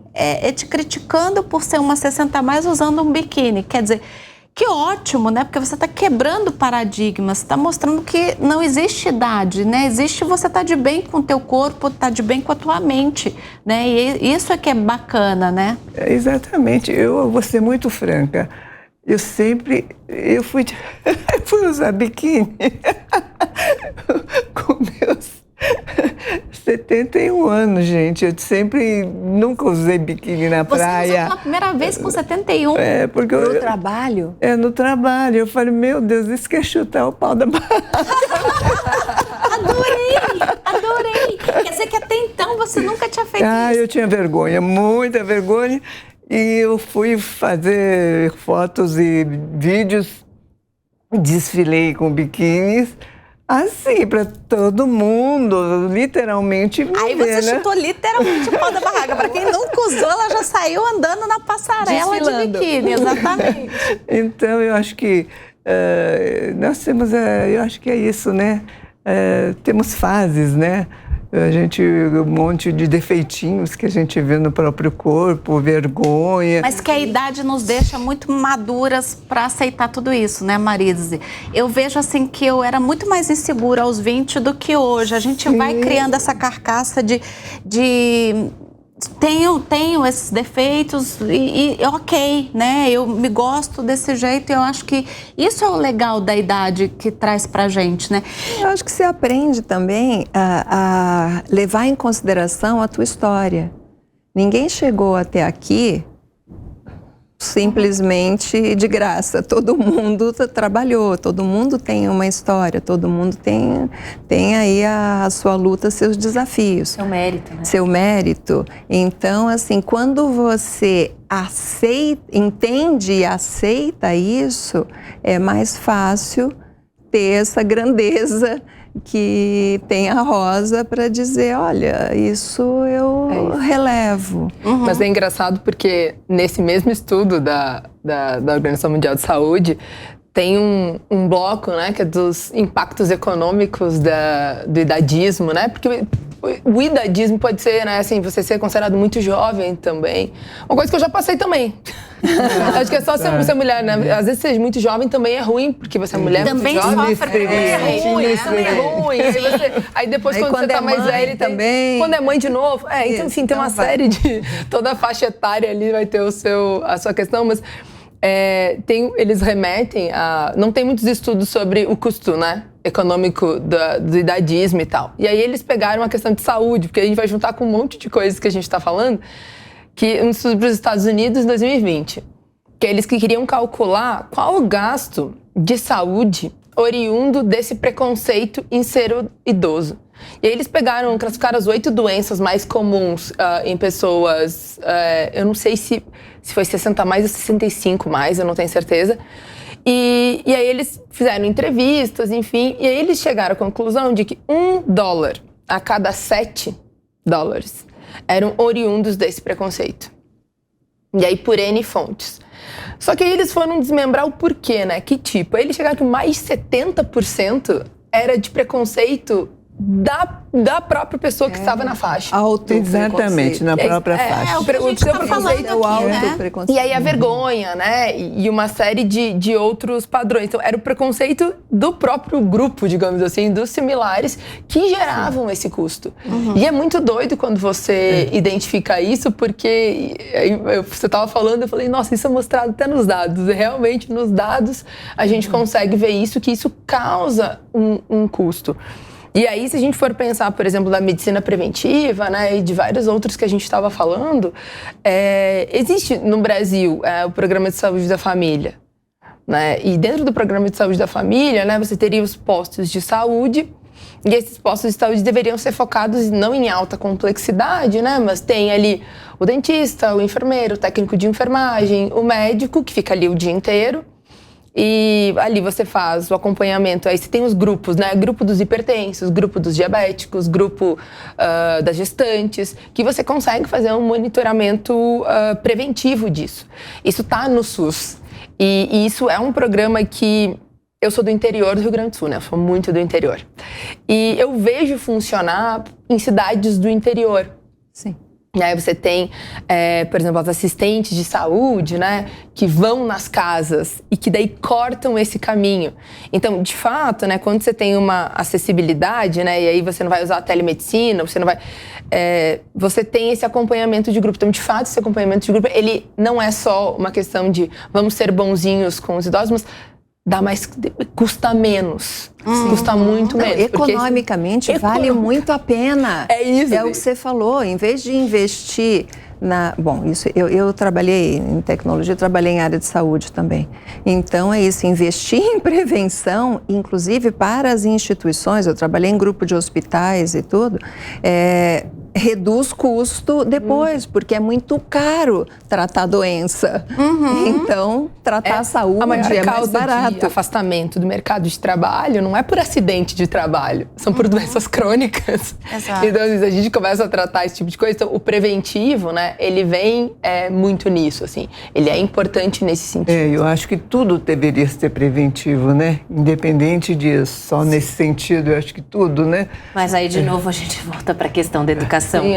te criticando por ser uma 60 a mais usando um biquíni. Quer dizer, que ótimo, né? Porque você está quebrando paradigmas, está mostrando que não existe idade, né? Existe você estar de bem com o teu corpo, estar de bem com a tua mente, né? E isso é que é bacana, né? Exatamente. Eu vou ser muito franca. Eu fui usar biquíni com meus 71 anos, gente. Eu nunca usei biquíni na praia. Você usou pela primeira vez com 71? Porque no trabalho? No trabalho. Eu falei, meu Deus, isso quer chutar o pau da barraca. Adorei. Quer dizer que até então você nunca tinha feito isso? Eu tinha vergonha, muita vergonha. E eu fui fazer fotos e vídeos, desfilei com biquínis, assim, para todo mundo, literalmente me Aí ver, você né? chutou literalmente o pau da barraca. Para quem nunca usou, ela já saiu andando na passarela de biquíni, exatamente. Então, eu acho que nós temos, eu acho que é isso, né? Temos fases, né? Um monte de defeitinhos que a gente vê no próprio corpo, vergonha. Mas que a idade nos deixa muito maduras para aceitar tudo isso, né, Marise? Eu vejo assim que eu era muito mais insegura aos 20 do que hoje. A gente vai criando essa carcaça de tenho esses defeitos e ok, né? Eu me gosto desse jeito e eu acho que isso é o legal da idade que traz pra gente, né? Eu acho que você aprende também a levar em consideração a tua história. Ninguém chegou até aqui simplesmente de graça. Todo mundo trabalhou, todo mundo tem uma história, todo mundo tem aí a sua luta, seus desafios. Seu mérito, né? Seu mérito. Então, assim, quando você entende e aceita isso, é mais fácil ter essa grandeza que tem a Rosa para dizer, olha, isso eu relevo. Mas é engraçado porque nesse mesmo estudo da Organização Mundial de Saúde tem um bloco, né, que é dos impactos econômicos do idadismo, né? Porque o idadismo pode ser, né, assim, você ser considerado muito jovem também. Uma coisa que eu já passei também. Acho que é só ser mulher, né? Às vezes ser muito jovem também é ruim, porque você é mulher também muito jovem. sofre, Também é ruim. Aí depois, quando você tá mais velho, também. Quando é mãe de novo. Então, enfim, tem uma série de... Toda a faixa etária ali vai ter a sua questão, mas... eles remetem a... Não tem muitos estudos sobre o custo, né, econômico do idadismo e tal. E aí eles pegaram a questão de saúde, porque a gente vai juntar com um monte de coisas que a gente está falando, que um estudo para os Estados Unidos em 2020, que eles queriam calcular qual o gasto de saúde oriundo desse preconceito em ser idoso. E aí eles classificaram as 8 doenças mais comuns em pessoas, eu não sei se foi 60 mais ou 65 mais, eu não tenho certeza. E aí eles fizeram entrevistas, enfim, e aí eles chegaram à conclusão de que $1 a cada 7 dólares eram oriundos desse preconceito. E aí por N fontes. Só que aí eles foram desmembrar o porquê, né? Que tipo? Aí eles chegaram que mais de 70% era de preconceito da própria pessoa que estava na faixa. Exatamente, na própria faixa. O que a gente tá falando aqui, né? E aí a vergonha, né? E uma série de outros padrões. Então, era o preconceito do próprio grupo, digamos assim, dos similares, que geravam esse custo. E é muito doido quando você identifica isso, porque você estava falando, eu falei, nossa, isso é mostrado até nos dados. E realmente, nos dados, a gente consegue ver isso, que isso causa um custo. E aí, se a gente for pensar, por exemplo, da medicina preventiva, né, e de vários outros que a gente estava falando, existe no Brasil o Programa de Saúde da Família, né? E dentro do Programa de Saúde da Família, né, você teria os postos de saúde, e esses postos de saúde deveriam ser focados não em alta complexidade, né, mas tem ali o dentista, o enfermeiro, o técnico de enfermagem, o médico, que fica ali o dia inteiro. E ali você faz o acompanhamento, aí você tem os grupos, né? Grupo dos hipertensos, grupo dos diabéticos, grupo das gestantes, que você consegue fazer um monitoramento preventivo disso. Isso está no SUS. E isso é um programa que... Eu sou do interior do Rio Grande do Sul, né? Eu sou muito do interior. E eu vejo funcionar em cidades do interior. Sim. Aí você tem, por exemplo, as assistentes de saúde, né, que vão nas casas e que daí cortam esse caminho. Então, de fato, né, quando você tem uma acessibilidade, né, e aí você não vai usar a telemedicina, você não vai... você tem esse acompanhamento de grupo. Então, de fato, esse acompanhamento de grupo, ele não é só uma questão de vamos ser bonzinhos com os idosos, mas custa menos. Custa muito menos. Economicamente, vale muito a pena. É isso. É o que você falou. Em vez de investir Bom, isso eu trabalhei em tecnologia, eu trabalhei em área de saúde também. Então é isso, investir em prevenção, inclusive para as instituições, eu trabalhei em grupo de hospitais e tudo, reduz custo depois, porque é muito caro tratar a doença. Então, tratar a saúde a maior é mais causa barato. de afastamento do mercado de trabalho não é por acidente de trabalho, são por doenças crônicas. Exato. Então, a gente começa a tratar esse tipo de coisa. Então, o preventivo, né, ele vem muito nisso, assim. Ele é importante nesse sentido. Eu acho que tudo deveria ser preventivo, né? Independente disso, só nesse sentido, eu acho que tudo, né? Mas aí, de novo, a gente volta para a questão da educação. Sim,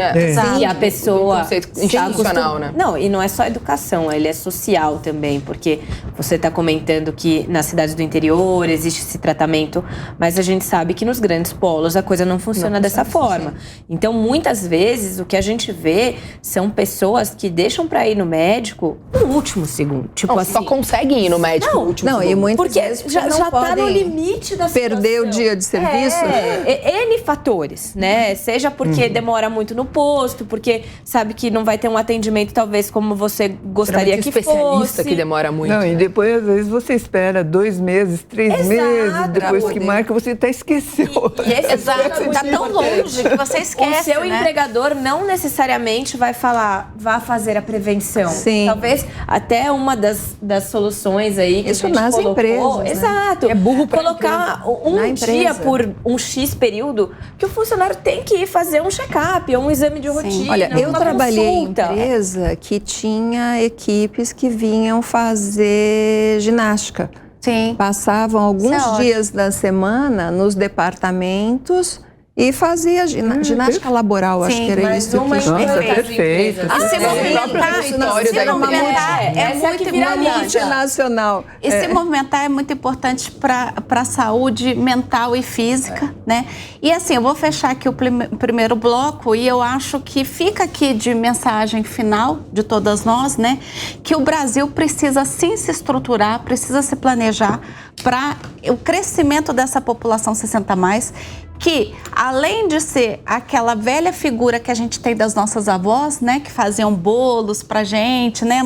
E a pessoa... O conceito institucional, né? Não, e não é só educação, ele é social também, porque você está comentando que nas cidades do interior existe esse tratamento, mas a gente sabe que nos grandes polos a coisa não funciona dessa forma. Então, muitas vezes, o que a gente vê são pessoas que deixam para ir no médico no último segundo. Tipo assim, só conseguem ir no médico no último segundo. E muitas porque vezes já tá no limite da situação. perder o dia de serviço. N fatores, né? Seja porque demora muito no posto, porque sabe que não vai ter um atendimento talvez como você gostaria que especialista fosse. Que demora muito. Não, e depois, às vezes, você espera 2 meses, 3 meses, depois que marca, você até esqueceu. E esse Exato, tá tão longe que você esquece, o seu né? empregador não necessariamente vai falar, vá fazer a prevenção. Sim. Talvez até uma das soluções aí que Isso a gente nas colocou. empresas, né? Exato. É burro pra colocar Na um dia empresa. por um X período que o funcionário tem que ir fazer um check-up ou um exame de rotina. Olha, eu uma trabalhei consulta. em empresa que tinha equipes que vinham fazer ginástica. Sim. Passavam alguns dias da semana nos departamentos e fazia ginástica laboral, acho Sim, que era mas isso. uma que- Nossa, empresa perfeito. das empresas. Se o próprio movimentar, refeitório se da movimentar empresa. é Essa muito que vira importante. multinacional. E se movimentar é muito importante para a saúde mental e física, né? E assim, eu vou fechar aqui o primeiro bloco e eu acho que fica aqui de mensagem final de todas nós, né? Que o Brasil precisa sim se estruturar, precisa se planejar para o crescimento dessa população 60+, que além de ser aquela velha figura que a gente tem das nossas avós, né, que faziam bolos pra gente, né,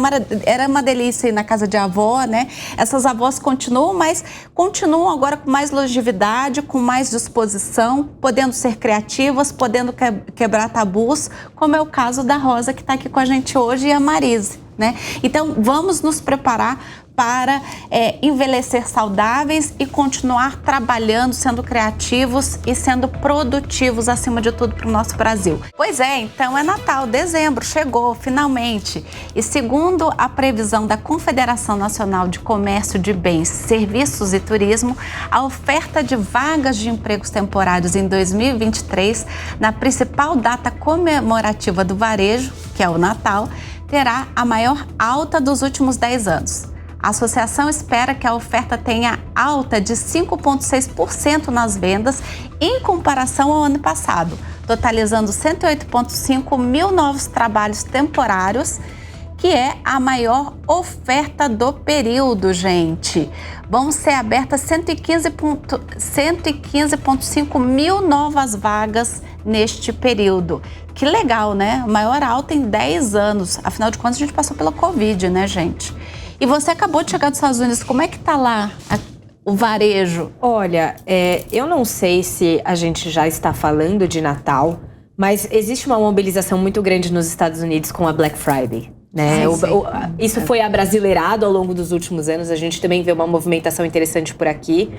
era uma delícia ir na casa de avó, né, essas avós continuam, mas continuam agora com mais longevidade, com mais disposição, podendo ser criativas, podendo quebrar tabus, como é o caso da Rosa que está aqui com a gente hoje e a Marise. né? Então, vamos nos preparar para envelhecer saudáveis e continuar trabalhando, sendo criativos e sendo produtivos, acima de tudo, para o nosso Brasil. Pois é, então é Natal, dezembro, chegou, finalmente. E segundo a previsão da Confederação Nacional de Comércio de Bens, Serviços e Turismo, a oferta de vagas de empregos temporários em 2023, na principal data comemorativa do varejo, que é o Natal, terá a maior alta dos últimos 10 anos. A associação espera que a oferta tenha alta de 5,6% nas vendas em comparação ao ano passado, totalizando 108,5 mil novos trabalhos temporários, que é a maior oferta do período, gente. Vão ser abertas 115,5 mil novas vagas neste período. Que legal, né? A maior alta em 10 anos. Afinal de contas, a gente passou pela Covid, né, gente? E você acabou de chegar dos Estados Unidos, como é que tá lá o varejo? Olha, eu não sei se a gente já está falando de Natal, mas existe uma mobilização muito grande nos Estados Unidos com a Black Friday, né? Isso foi abrasileirado ao longo dos últimos anos, a gente também vê uma movimentação interessante por aqui.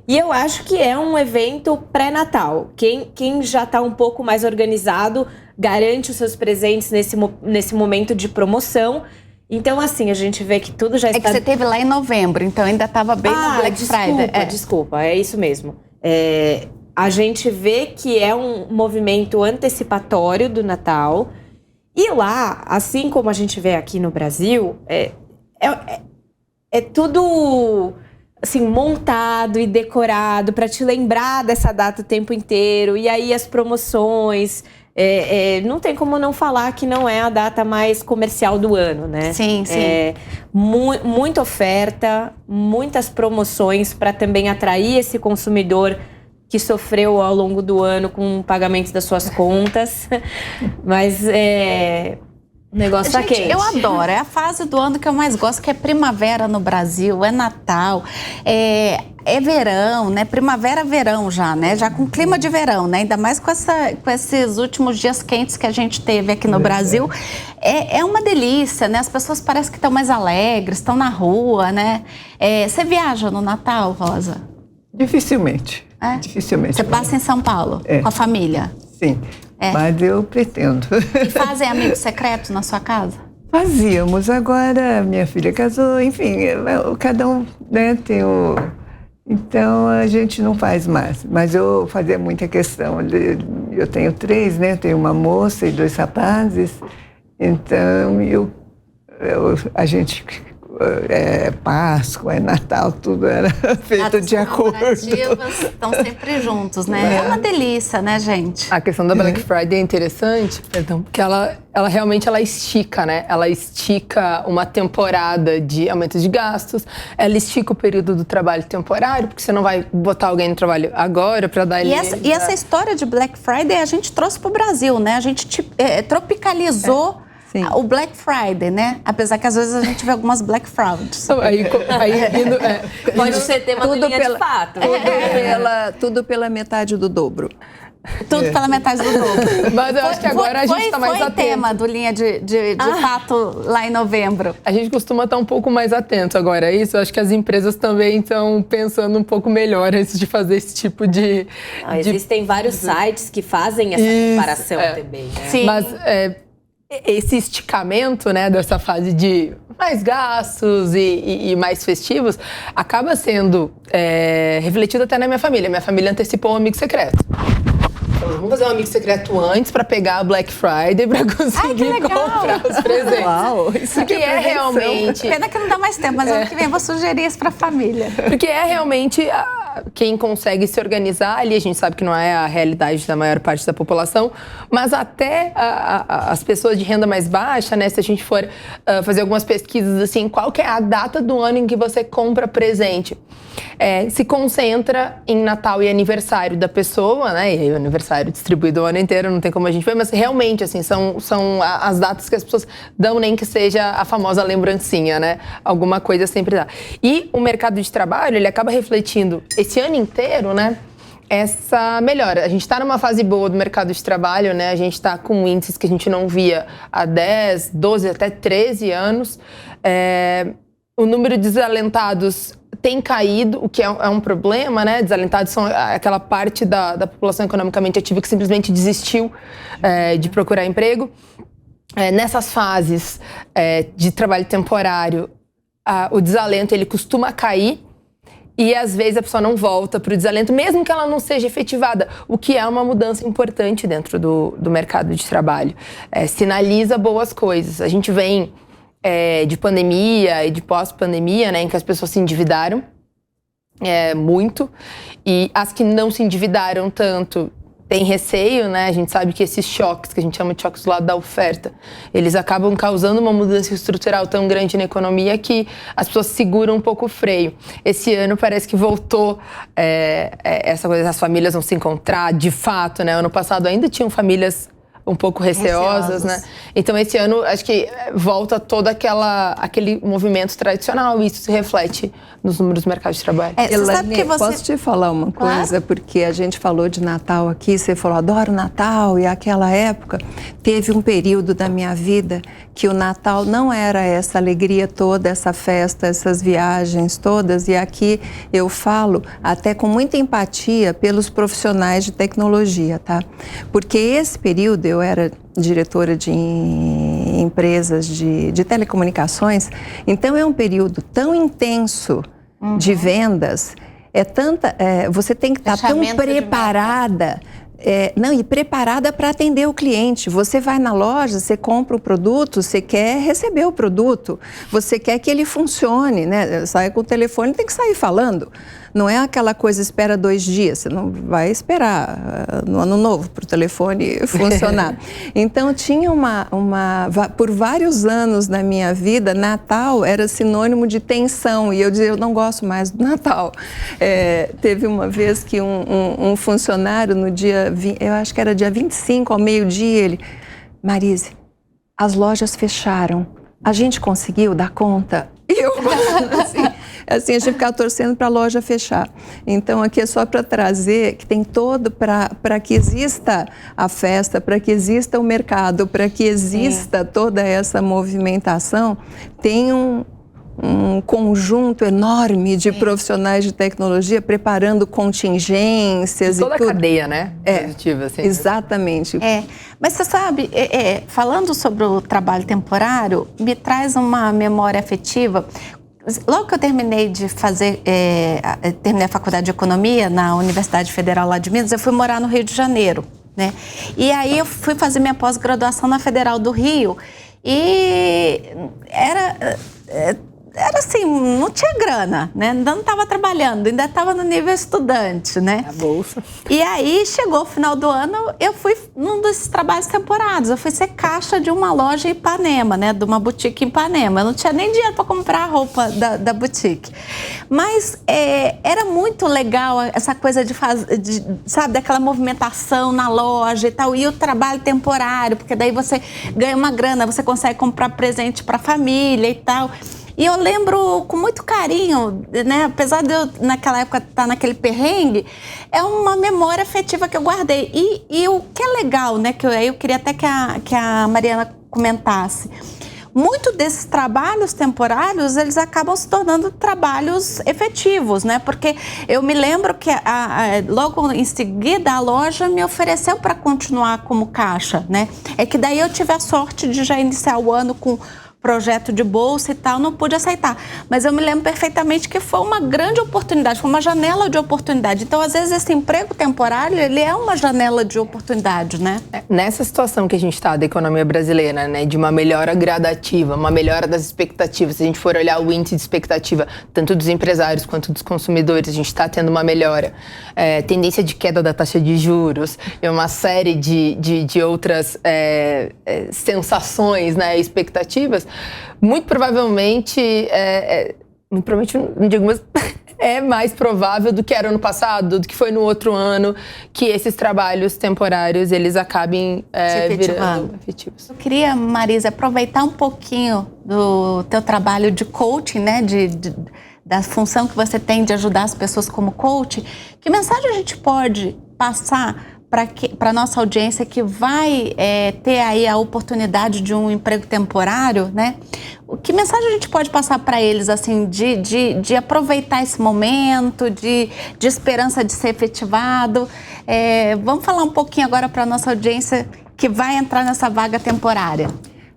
E eu acho que é um evento pré-Natal. Quem já está um pouco mais organizado garante os seus presentes nesse momento de promoção. Então, assim, a gente vê que tudo já está... É que você teve lá em novembro, então ainda estava bem no Black Friday. Desculpa, é isso mesmo. A gente vê que é um movimento antecipatório do Natal. E lá, assim como a gente vê aqui no Brasil, é tudo... assim, montado e decorado para te lembrar dessa data o tempo inteiro. E aí as promoções... não tem como não falar que não é a data mais comercial do ano, né? Sim, sim. Muita oferta, muitas promoções para também atrair esse consumidor que sofreu ao longo do ano com o pagamento das suas contas. Mas o negócio tá quente. Eu adoro, é a fase do ano que eu mais gosto, que é primavera no Brasil, é Natal, é verão, né? Primavera, verão já, né? Já com clima de verão, né? Ainda mais com esses últimos dias quentes que a gente teve aqui no Brasil. É uma delícia, né? As pessoas parecem que estão mais alegres, estão na rua, né? Você viaja no Natal, Rosa? Dificilmente. Dificilmente. Você passa em São Paulo com a família? Sim, mas eu pretendo. E fazem amigos secretos na sua casa? Fazíamos, agora minha filha casou, enfim, cada um, né, tem o... Então a gente não faz mais, mas eu fazia muita questão. Eu tenho 3, né, tenho uma moça e 2 rapazes, então a gente... Páscoa, Natal, tudo era feito de acordo. As comemorativas estão sempre juntos, né? É uma delícia, né, gente? A questão da Black Friday é interessante, porque ela realmente estica, né? Ela estica uma temporada de aumento de gastos, ela estica o período do trabalho temporário, porque você não vai botar alguém no trabalho agora para dar... E essa história de Black Friday a gente trouxe para o Brasil, né? A gente tropicalizou... Sim. O Black Friday, né? Apesar que às vezes a gente vê algumas Black Frauds. Pode ser tema do Linha de Fato. Tudo pela metade do dobro. Tudo pela metade do dobro. Mas eu acho que agora a gente está mais atento. Foi tema do Linha de Fato lá em novembro. A gente costuma estar um pouco mais atento agora a isso. Eu acho que as empresas também estão pensando um pouco melhor antes de fazer esse tipo de... Existem vários sites que fazem essa comparação também, né? Sim. Mas... esse esticamento, né, dessa fase de mais gastos e mais festivos acaba sendo refletido até na minha família. Minha família antecipou o amigo secreto. Então, vamos fazer um amigo secreto antes para pegar a Black Friday para conseguir comprar os presentes. Uau, isso que é realmente... Pena que não dá mais tempo, mas ano que vem eu vou sugerir isso para a família. Porque é realmente quem consegue se organizar ali. A gente sabe que não é a realidade da maior parte da população, mas até as pessoas de renda mais baixa, né? Se a gente for fazer algumas pesquisas assim, qual que é a data do ano em que você compra presente? Se concentra em Natal e aniversário da pessoa, né? E aí o aniversário distribuído o ano inteiro, não tem como a gente ver, mas realmente, assim, são as datas que as pessoas dão, nem que seja a famosa lembrancinha, né? Alguma coisa sempre dá. E o mercado de trabalho, ele acaba refletindo esse ano inteiro, né? essa melhora. A gente está numa fase boa do mercado de trabalho, né? A gente está com índices que a gente não via há 10, 12, até 13 anos. O número de desalentados tem caído, o que é um problema, né? Desalentados são aquela parte da população economicamente ativa que simplesmente desistiu de procurar emprego. Nessas fases de trabalho temporário, o desalento ele costuma cair e às vezes a pessoa não volta para o desalento, mesmo que ela não seja efetivada, o que é uma mudança importante dentro do mercado de trabalho. Sinaliza boas coisas. A gente vem de pandemia e de pós-pandemia, né, em que as pessoas se endividaram muito, e as que não se endividaram tanto têm receio, né? A gente sabe que esses choques, que a gente chama de choques do lado da oferta, eles acabam causando uma mudança estrutural tão grande na economia que as pessoas seguram um pouco o freio. Esse ano parece que voltou essa coisa, as famílias vão se encontrar, de fato, né? Ano passado ainda tinham famílias um pouco receosas, né? Então, esse ano, acho que volta todo aquele movimento tradicional e isso se reflete nos números do mercado de trabalho. Elaine, posso te falar uma coisa? Claro. Porque a gente falou de Natal aqui, você falou, adoro Natal, e aquela época, teve um período da minha vida que o Natal não era essa alegria toda, essa festa, essas viagens todas, e aqui eu falo até com muita empatia pelos profissionais de tecnologia, tá? Porque esse período eu era diretora de empresas de telecomunicações, então é um período tão intenso de vendas, você tem que estar tão preparada, e preparada para atender o cliente. Você vai na loja, você compra o produto, você quer receber o produto, você quer que ele funcione, né? Sai com o telefone, tem que sair falando. Não é aquela coisa, espera 2 dias, você não vai esperar no ano novo para o telefone funcionar. Então, tinha por vários anos na minha vida, Natal era sinônimo de tensão, e eu dizia, eu não gosto mais do Natal. Teve uma vez que um funcionário no dia, eu acho que era dia 25, ao meio-dia, ele, Marise, as lojas fecharam, a gente conseguiu dar conta? E eu assim, a gente ficava torcendo para a loja fechar. Então, aqui é só para trazer que tem todo para que exista a festa, para que exista o mercado, para que exista toda essa movimentação, tem um conjunto enorme de profissionais de tecnologia preparando contingências e toda tudo. A cadeia, né? Positiva, assim. Exatamente. Mas você sabe, falando sobre o trabalho temporário, me traz uma memória afetiva. Logo que eu terminei de terminei a faculdade de Economia na Universidade Federal lá de Minas, eu fui morar no Rio de Janeiro, né? E aí eu fui fazer minha pós-graduação na Federal do Rio e era assim, não tinha grana, né? Ainda não estava trabalhando, ainda estava no nível estudante, né? A bolsa. E aí, chegou o final do ano, eu fui num desses trabalhos temporários. Eu fui ser caixa de uma loja em Ipanema, né? De uma boutique em Ipanema. Eu não tinha nem dinheiro para comprar a roupa da boutique. Mas era muito legal essa coisa sabe, daquela movimentação na loja e tal. E o trabalho temporário, porque daí você ganha uma grana, você consegue comprar presente para a família e tal. E eu lembro com muito carinho, né? Apesar de eu, naquela época, estar naquele perrengue, é uma memória afetiva que eu guardei. E o que é legal, né? Que eu queria até que a Mariana comentasse. Muito desses trabalhos temporários, eles acabam se tornando trabalhos efetivos, né? Porque eu me lembro que logo em seguida a loja me ofereceu para continuar como caixa, né? É que daí eu tive a sorte de já iniciar o ano com projeto de bolsa e tal, não pude aceitar. Mas eu me lembro perfeitamente que foi uma grande oportunidade, foi uma janela de oportunidade. Então, às vezes, esse emprego temporário, ele é uma janela de oportunidade, né? Nessa situação que a gente está da economia brasileira, né, de uma melhora gradativa, uma melhora das expectativas, se a gente for olhar o índice de expectativa, tanto dos empresários quanto dos consumidores, a gente está tendo uma melhora. Tendência de queda da taxa de juros e uma série de outras sensações, né, expectativas, muito provavelmente, não digo, mas é mais provável do que era ano passado, do que foi no outro ano, que esses trabalhos temporários, eles acabem virando efetivos. Eu queria, Marisa, aproveitar um pouquinho do teu trabalho de coaching, né, da função que você tem de ajudar as pessoas como coach, que mensagem a gente pode passar para a nossa audiência que vai ter aí a oportunidade de um emprego temporário, né? Que mensagem a gente pode passar para eles, assim, de aproveitar esse momento, de esperança de ser efetivado? Vamos falar um pouquinho agora para a nossa audiência que vai entrar nessa vaga temporária.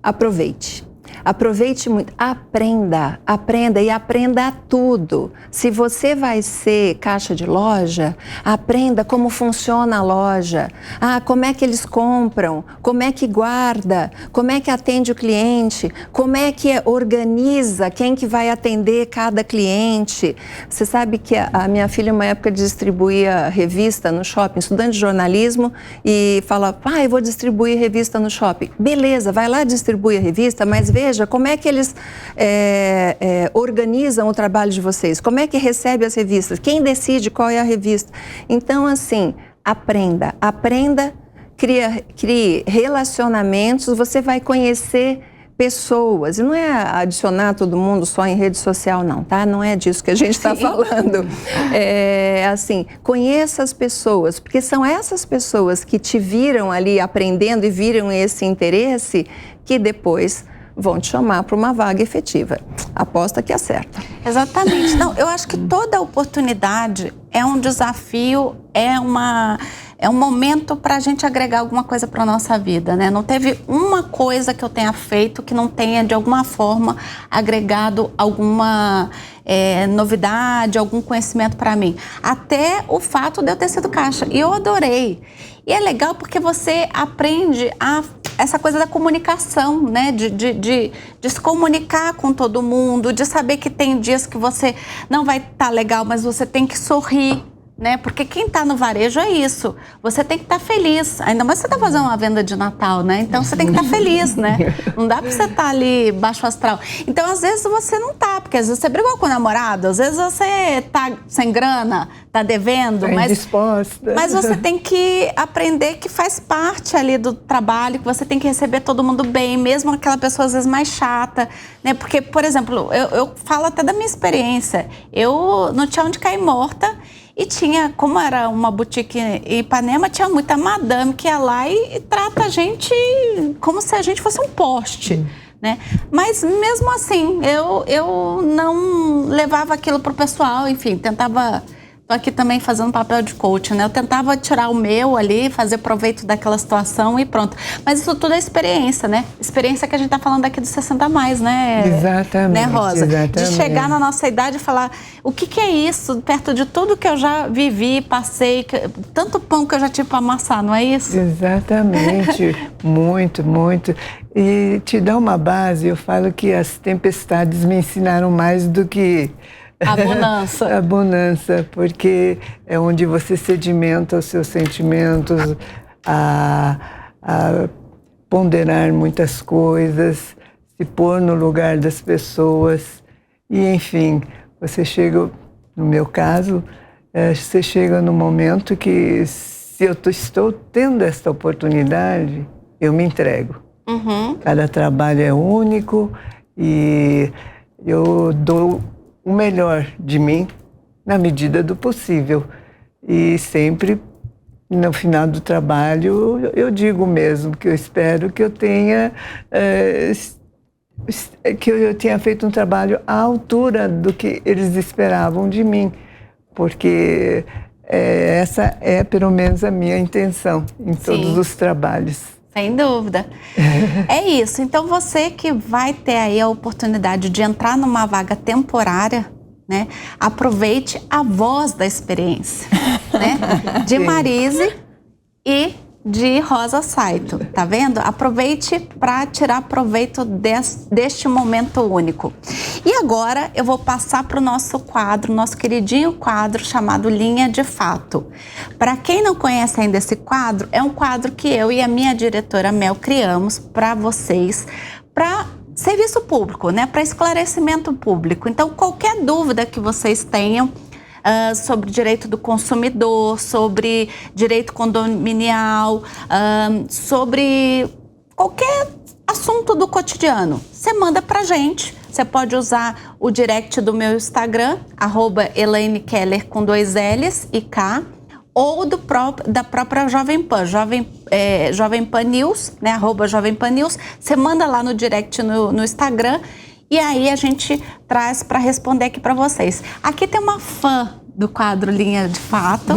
Aproveite. Aproveite muito, aprenda e aprenda tudo. Se você vai ser caixa de loja, aprenda como funciona a loja. Como é que eles compram, como é que guarda, como é que atende o cliente, como é que organiza quem que vai atender cada cliente. Você sabe que a minha filha, uma época, distribuía revista no shopping, estudante de jornalismo, e falava, eu vou distribuir revista no shopping. Beleza, vai lá distribuir a revista, mas veja como é que eles organizam o trabalho de vocês, como é que recebe as revistas, quem decide qual é a revista. Então, assim, aprenda, crie relacionamentos, você vai conhecer pessoas, e não é adicionar todo mundo só em rede social não, tá? Não é disso que a gente está falando. Assim, conheça as pessoas, porque são essas pessoas que te viram ali aprendendo e viram esse interesse que depois vão te chamar para uma vaga efetiva. Aposta que acerta. Exatamente. Não, eu acho que toda oportunidade é um desafio, é um momento para a gente agregar alguma coisa para a nossa vida, né? Não teve uma coisa que eu tenha feito que não tenha, de alguma forma, agregado alguma novidade, algum conhecimento para mim. Até o fato de eu ter sido caixa. E eu adorei. E é legal porque você aprende essa coisa da comunicação, né? De se comunicar com todo mundo, de saber que tem dias que você não vai estar legal, mas você tem que sorrir, né? Porque quem está no varejo é isso. Você tem que estar feliz. Ainda mais você está fazendo uma venda de Natal, né? Então você tem que estar feliz, né? Não dá para você estar ali baixo astral. Então, às vezes, você não tá, porque às vezes você brigou com o namorado, às vezes você tá sem grana, tá devendo, mas você tem que aprender que faz parte ali do trabalho, que você tem que receber todo mundo bem, mesmo aquela pessoa às vezes mais chata, né? Porque, por exemplo, eu falo até da minha experiência. Eu não tinha onde cair morta. E tinha, como era uma boutique em Ipanema, tinha muita madame que ia lá e trata a gente como se a gente fosse um poste, né? Mas mesmo assim, eu não levava aquilo pro pessoal, enfim, tentava... Tô aqui também fazendo papel de coach, né? Eu tentava tirar o meu ali, fazer proveito daquela situação e pronto. Mas isso tudo é experiência, né? Experiência que a gente tá falando aqui dos 60 mais, né? Exatamente. Né, Rosa? Exatamente. De chegar na nossa idade e falar, o que é isso? Perto de tudo que eu já vivi, passei, tanto pão que eu já tive para amassar, não é isso? Exatamente. Muito, muito. E te dá uma base, eu falo que as tempestades me ensinaram mais do que... A bonança. A bonança, porque é onde você sedimenta os seus sentimentos, a ponderar muitas coisas, se pôr no lugar das pessoas. E, enfim, você chega, no meu caso, você chega no momento que, se eu estou tendo esta oportunidade, eu me entrego. Uhum. Cada trabalho é único e eu dou o melhor de mim na medida do possível. E sempre, no final do trabalho, eu digo mesmo que eu espero que eu tenha feito um trabalho à altura do que eles esperavam de mim, porque essa é pelo menos a minha intenção em todos os trabalhos. Sem dúvida. É isso. Então, você que vai ter aí a oportunidade de entrar numa vaga temporária, né? Aproveite a voz da experiência, né? De Marise e de Rosa Saito, tá vendo? Aproveite para tirar proveito deste momento único. E agora eu vou passar para o nosso quadro, nosso queridinho quadro chamado Linha de Fato. Para quem não conhece ainda esse quadro, é um quadro que eu e a minha diretora Mel criamos para vocês, para serviço público, né? Para esclarecimento público. Então, qualquer dúvida que vocês tenham, sobre direito do consumidor, sobre direito condominial, sobre qualquer assunto do cotidiano, você manda pra gente. você pode usar o direct do meu Instagram, @ElaineKeller com 2 L's e K, ou da própria Jovem Pan, Jovem Pan News, né, @Jovem Pan News. Você manda lá no direct no Instagram e aí a gente traz para responder aqui para vocês. Aqui tem uma fã do quadro Linha de Fato,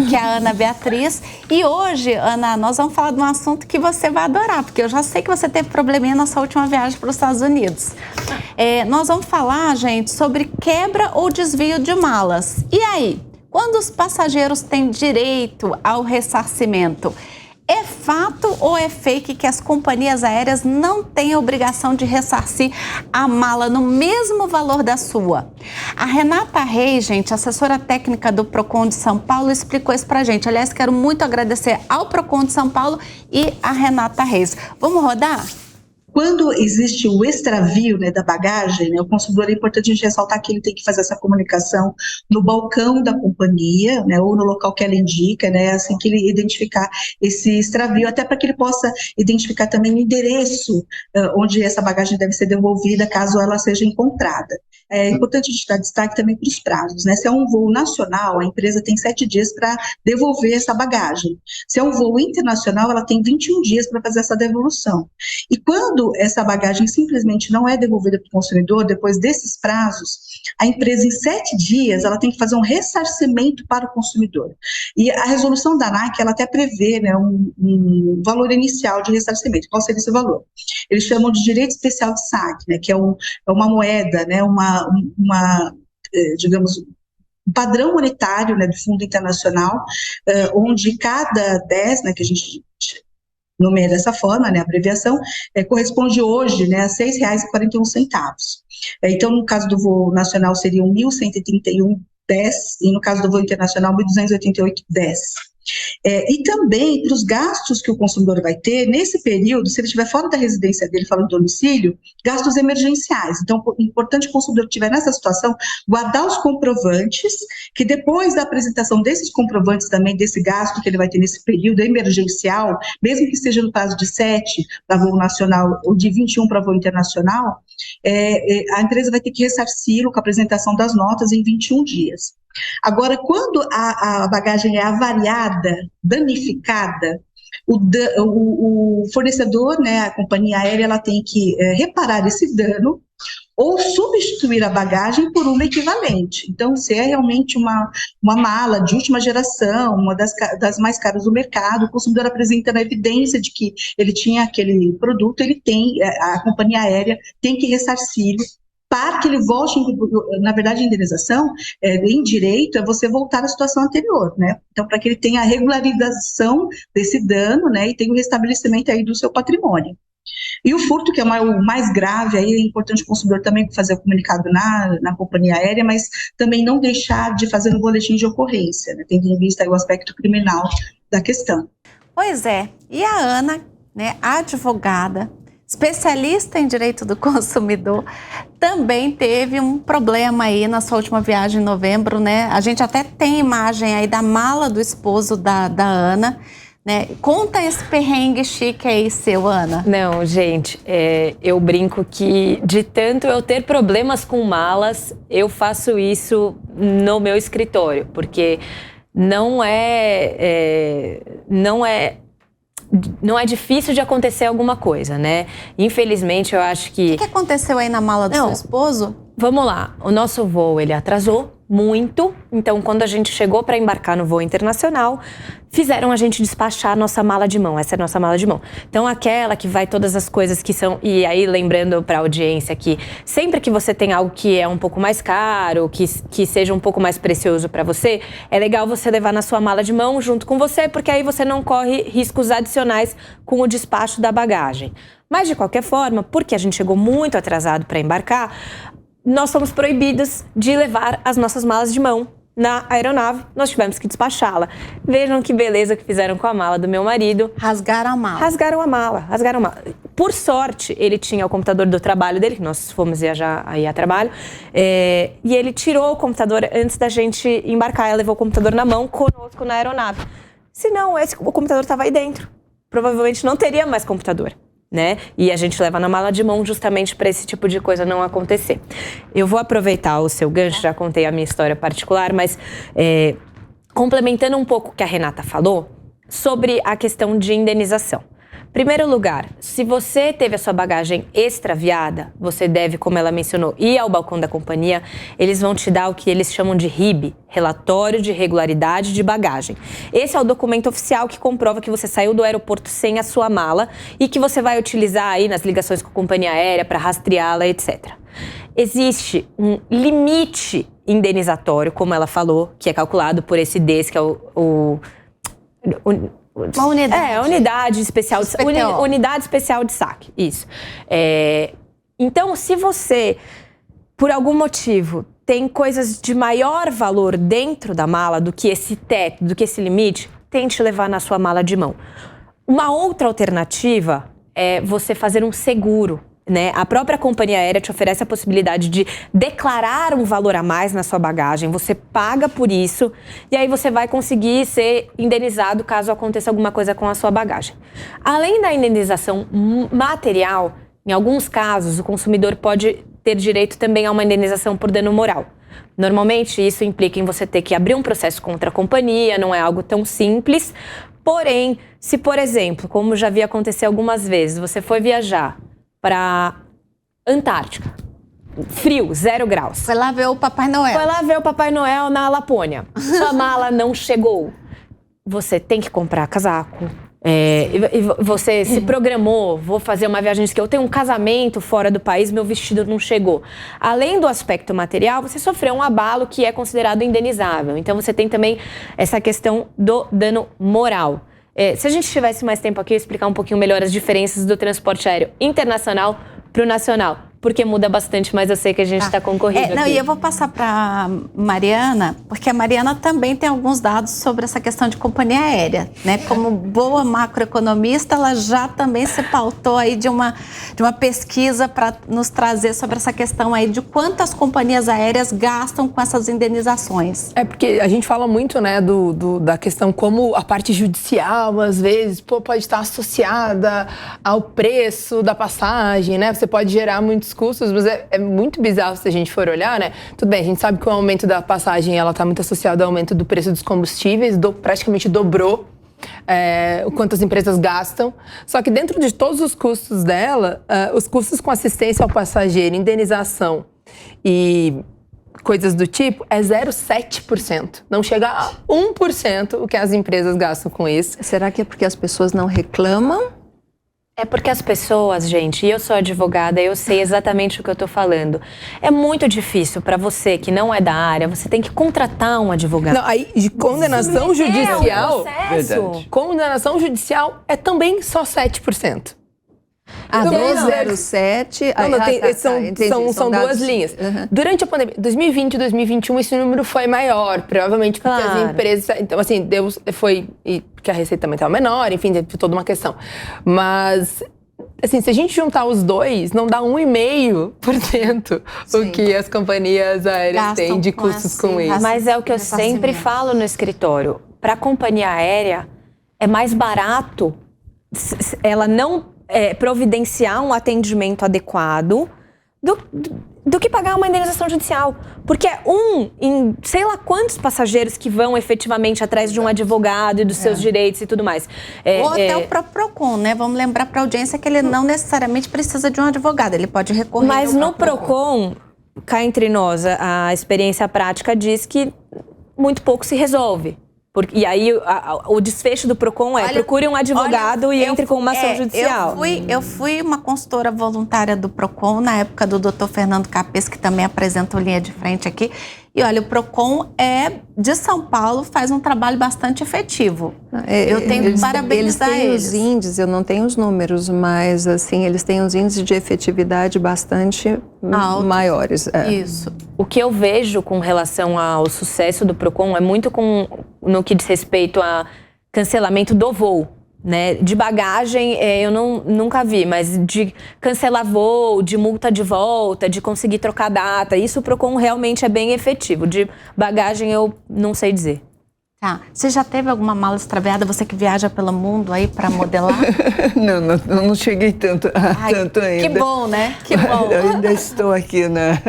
que é a Ana Beatriz. E hoje, Ana, nós vamos falar de um assunto que você vai adorar, porque eu já sei que você teve probleminha na sua última viagem para os Estados Unidos. Nós vamos falar, gente, sobre quebra ou desvio de malas. E aí, quando os passageiros têm direito ao ressarcimento, é fato ou é fake que as companhias aéreas não têm a obrigação de ressarcir a mala no mesmo valor da sua? A Renata Reis, gente, assessora técnica do Procon de São Paulo, explicou isso pra gente. Aliás, quero muito agradecer ao Procon de São Paulo e a Renata Reis. Vamos rodar? Quando existe o extravio, né, da bagagem, né, o consumidor, é importante a gente ressaltar que ele tem que fazer essa comunicação no balcão da companhia, né, ou no local que ela indica, né, assim que ele identificar esse extravio, até para que ele possa identificar também o endereço onde essa bagagem deve ser devolvida caso ela seja encontrada. É importante a gente dar destaque também para os prazos, né? Se é um voo nacional, a empresa tem 7 dias para devolver essa bagagem. Se é um voo internacional, ela tem 21 dias para fazer essa devolução. E quando essa bagagem simplesmente não é devolvida para o consumidor, depois desses prazos, a empresa em 7 dias, ela tem que fazer um ressarcimento para o consumidor. E a resolução da ANAC, ela até prevê, né, um valor inicial de ressarcimento. Qual seria esse valor? Eles chamam de direito especial de saque, né, que é uma moeda, né, digamos, um padrão monetário, né, do Fundo Internacional, onde cada 10, né, que a gente nomeia dessa forma, né, a abreviação, corresponde hoje, né, a R$ 6,41. Então, no caso do voo nacional, seriam 1.131,10, e no caso do voo internacional, 1.288,10. E também para os gastos que o consumidor vai ter nesse período, se ele estiver fora da residência dele, fora do domicílio, gastos emergenciais. Então, é importante que o consumidor estiver nessa situação, guardar os comprovantes, que depois da apresentação desses comprovantes também, desse gasto que ele vai ter nesse período emergencial, mesmo que seja no prazo de 7 para voo nacional ou de 21 para voo internacional, a empresa vai ter que ressarci-lo com a apresentação das notas em 21 dias. Agora, quando a bagagem é avariada, danificada, o fornecedor, né, a companhia aérea, ela tem que reparar esse dano ou substituir a bagagem por uma equivalente. Então, se é realmente uma mala de última geração, uma das mais caras do mercado, o consumidor apresenta a evidência de que ele tinha aquele produto, a companhia aérea tem que ressarcir para que ele volte. Na verdade, a indenização, em direito, é você voltar à situação anterior, né? Então, para que ele tenha a regularização desse dano, né, e tenha o restabelecimento aí do seu patrimônio. E o furto, que é o mais grave, aí é importante o consumidor também fazer o comunicado na companhia aérea, mas também não deixar de fazer no boletim de ocorrência, né, tendo em vista aí o aspecto criminal da questão. Pois é, e a Ana, né, advogada, especialista em direito do consumidor, também teve um problema aí na sua última viagem em novembro, né? A gente até tem imagem aí da mala do esposo da Ana, né? Conta esse perrengue chique aí seu, Ana. Não, gente, eu brinco que de tanto eu ter problemas com malas, eu faço isso no meu escritório, porque não é difícil de acontecer alguma coisa, né? Infelizmente, eu acho que... O que aconteceu aí na mala do seu esposo? Vamos lá, o nosso voo, ele atrasou muito, então quando a gente chegou para embarcar no voo internacional, fizeram a gente despachar a nossa mala de mão, essa é a nossa mala de mão. Então aquela que vai todas as coisas que são, e aí lembrando para a audiência que sempre que você tem algo que é um pouco mais caro, que seja um pouco mais precioso para você, é legal você levar na sua mala de mão junto com você, porque aí você não corre riscos adicionais com o despacho da bagagem. Mas de qualquer forma, porque a gente chegou muito atrasado para embarcar, nós fomos proibidos de levar as nossas malas de mão na aeronave, nós tivemos que despachá-la. Vejam que beleza que fizeram com a mala do meu marido. Rasgaram a mala. Rasgaram a mala. Por sorte, ele tinha o computador do trabalho dele, que nós fomos viajar aí a trabalho, e ele tirou o computador antes da gente embarcar, ela levou o computador na mão conosco na aeronave. Senão, o computador estava aí dentro. Provavelmente não teria mais computador. né? E a gente leva na mala de mão justamente para esse tipo de coisa não acontecer. Eu vou aproveitar o seu gancho, já contei a minha história particular, mas complementando um pouco o que a Renata falou sobre a questão de indenização. Primeiro lugar, se você teve a sua bagagem extraviada, você deve, como ela mencionou, ir ao balcão da companhia. Eles vão te dar o que eles chamam de RIB, Relatório de Regularidade de Bagagem. Esse é o documento oficial que comprova que você saiu do aeroporto sem a sua mala e que você vai utilizar aí nas ligações com a companhia aérea para rastreá-la, etc. Existe um limite indenizatório, como ela falou, que é calculado por esse DES, que é uma unidade. Unidade especial de saque. Unidade especial de saque, isso. Então, se você, por algum motivo, tem coisas de maior valor dentro da mala do que esse teto, do que esse limite, tente levar na sua mala de mão. Uma outra alternativa é você fazer um seguro, né? A própria companhia aérea te oferece a possibilidade de declarar um valor a mais na sua bagagem, você paga por isso e aí você vai conseguir ser indenizado caso aconteça alguma coisa com a sua bagagem. Além da indenização material, em alguns casos o consumidor pode ter direito também a uma indenização por dano moral. Normalmente isso implica em você ter que abrir um processo contra a companhia, não é algo tão simples, porém, se por exemplo, como já vi acontecer algumas vezes, você foi viajar para Antártica, frio, 0 graus. Foi lá ver o Papai Noel. Foi lá ver o Papai Noel na Lapônia. Sua mala não chegou. Você tem que comprar casaco. E você se programou, vou fazer uma viagem que eu tenho um casamento fora do país, meu vestido não chegou. Além do aspecto material, você sofreu um abalo que é considerado indenizável. Então você tem também essa questão do dano moral. Se a gente tivesse mais tempo aqui, eu ia explicar um pouquinho melhor as diferenças do transporte aéreo internacional para o nacional, porque muda bastante, mas eu sei que a gente está concorrido aqui. E eu vou passar para Mariana, porque a Mariana também tem alguns dados sobre essa questão de companhia aérea, né? Como boa macroeconomista, ela já também se pautou aí de uma pesquisa para nos trazer sobre essa questão aí de quanto as companhias aéreas gastam com essas indenizações. Porque a gente fala muito, né, da questão como a parte judicial, às vezes, pode estar associada ao preço da passagem, né? Você pode gerar muitos custos, mas é muito bizarro se a gente for olhar, né? Tudo bem, a gente sabe que o aumento da passagem, ela está muito associado ao aumento do preço dos combustíveis, praticamente dobrou o quanto as empresas gastam. Só que dentro de todos os custos dela, os custos com assistência ao passageiro, indenização e coisas do tipo, é 0,7%. Não chega a 1% o que as empresas gastam com isso. Será que é porque as pessoas não reclamam? É porque as pessoas, gente, e eu sou advogada, eu sei exatamente o que eu tô falando. É muito difícil para você que não é da área, você tem que contratar um advogado. Não, aí de condenação judicial, verdade. Condenação judicial é também só 7%. Ah, 207. São duas linhas. Uhum. Durante a pandemia, 2020 e 2021, esse número foi maior, provavelmente porque as empresas. Então, assim, porque a receita também estava menor, enfim, teve toda uma questão. Mas, assim, se a gente juntar os dois, não dá 1,5% o que as companhias aéreas têm de custos com isso. Mas é o que eu sempre falo no escritório. Para a companhia aérea, é mais barato ela não providenciar um atendimento adequado do que pagar uma indenização judicial. Porque é em sei lá quantos passageiros que vão efetivamente atrás de um advogado e dos seus direitos e tudo mais. Ou até o próprio PROCON, né? Vamos lembrar para a audiência que ele não necessariamente precisa de um advogado, ele pode recorrer. Mas no PROCON, cá entre nós, a experiência prática diz que muito pouco se resolve. E aí o desfecho do PROCON procure um advogado e entre com uma ação judicial. Eu fui uma consultora voluntária do PROCON na época do Dr. Fernando Capes, que também apresenta o Linha de Frente aqui. E olha, o PROCON de São Paulo, faz um trabalho bastante efetivo. Eu tenho que parabenizar eles. Eles têm os índices, eu não tenho os números, mas assim, eles têm os índices de efetividade bastante maiores. Isso. O que eu vejo com relação ao sucesso do PROCON é muito no que diz respeito a cancelamento do voo. Né? De bagagem, eu nunca vi, mas de cancelar voo, de multa de volta, de conseguir trocar data, isso o PROCON realmente é bem efetivo. De bagagem, eu não sei dizer. Tá. Você já teve alguma mala extraviada? Você que viaja pelo mundo aí para modelar? Não cheguei tanto ainda. Que bom, né? Que bom. Eu ainda estou aqui na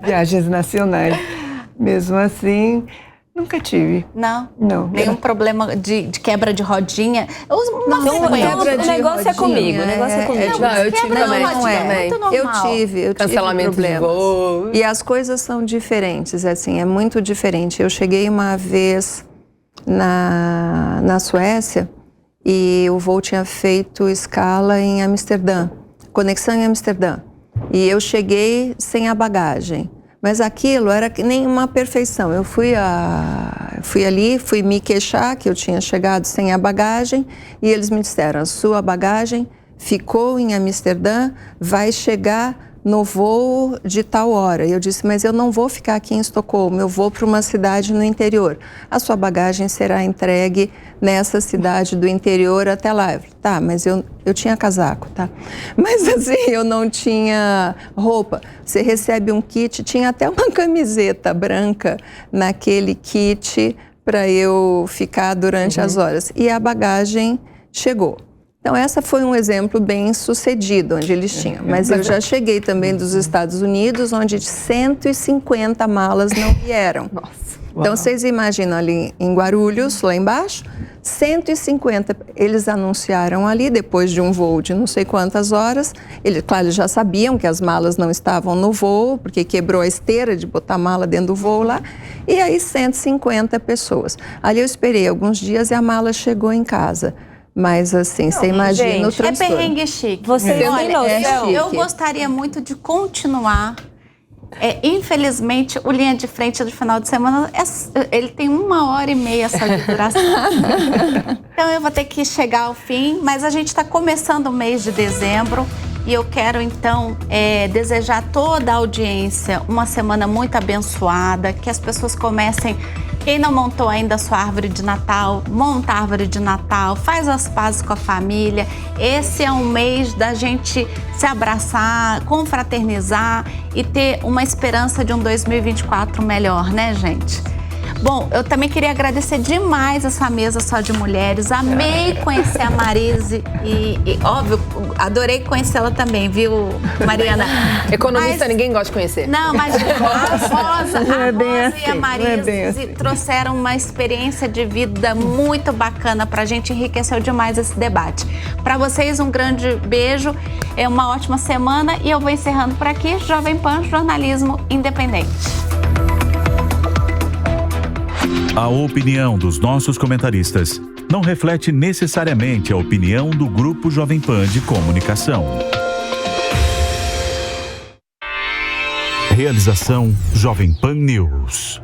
Viagens Nacionais. Mesmo assim, nunca tive. Não? Não. Nenhum problema de quebra de rodinha? Não, quebra de o negócio é rodinha, comigo, o negócio é comigo. Não, eu tive também. Muito normal. Eu tive Cancelamento de problemas. voo. E as coisas são diferentes, assim, é muito diferente. Eu cheguei uma vez na Suécia e o voo tinha feito escala em Amsterdã, conexão em Amsterdã. E eu cheguei sem a bagagem. Mas aquilo era que nem uma perfeição. Eu fui ali, fui me queixar que eu tinha chegado sem a bagagem e eles me disseram, a sua bagagem ficou em Amsterdã, vai chegar no voo de tal hora. E eu disse, mas eu não vou ficar aqui em Estocolmo, eu vou para uma cidade no interior. A sua bagagem será entregue nessa cidade do interior até lá. Eu falei, tá, mas eu tinha casaco, tá? Mas assim, eu não tinha roupa. Você recebe um kit, tinha até uma camiseta branca naquele kit para eu ficar durante as horas. E a bagagem chegou. Então, essa foi um exemplo bem sucedido, onde eles tinham. Mas eu já cheguei também dos Estados Unidos, onde 150 malas não vieram. Nossa. Então, vocês imaginam ali em Guarulhos, lá embaixo, 150. Eles anunciaram ali, depois de um voo de não sei quantas horas. Claro, eles já sabiam que as malas não estavam no voo, porque quebrou a esteira de botar a mala dentro do voo lá. E aí, 150 pessoas. Ali eu esperei alguns dias e a mala chegou em casa. Mas assim, você imagina o transtorno. É perrengue chique. Você tem noção? Eu gostaria muito de continuar. Infelizmente, o Linha de Frente do final de semana, ele tem 1h30 só de duração. Então eu vou ter que chegar ao fim, mas a gente está começando o mês de dezembro e eu quero então desejar a toda a audiência uma semana muito abençoada, que as pessoas comecem. Quem não montou ainda a sua árvore de Natal, monta a árvore de Natal, faz as pazes com a família. Esse é um mês da gente se abraçar, confraternizar e ter uma esperança de um 2024 melhor, né, gente? Bom, eu também queria agradecer demais essa mesa só de mulheres. Amei conhecer a Marise e óbvio, adorei conhecê-la também, viu, Mariana? Economista ninguém gosta de conhecer. Não, mas a Rosa e a assim, Marise trouxeram uma experiência de vida muito bacana pra gente, enriqueceu demais esse debate. Para vocês, um grande beijo, uma ótima semana e eu vou encerrando por aqui, Jovem Pan, jornalismo independente. A opinião dos nossos comentaristas não reflete necessariamente a opinião do Grupo Jovem Pan de Comunicação. Realização Jovem Pan News.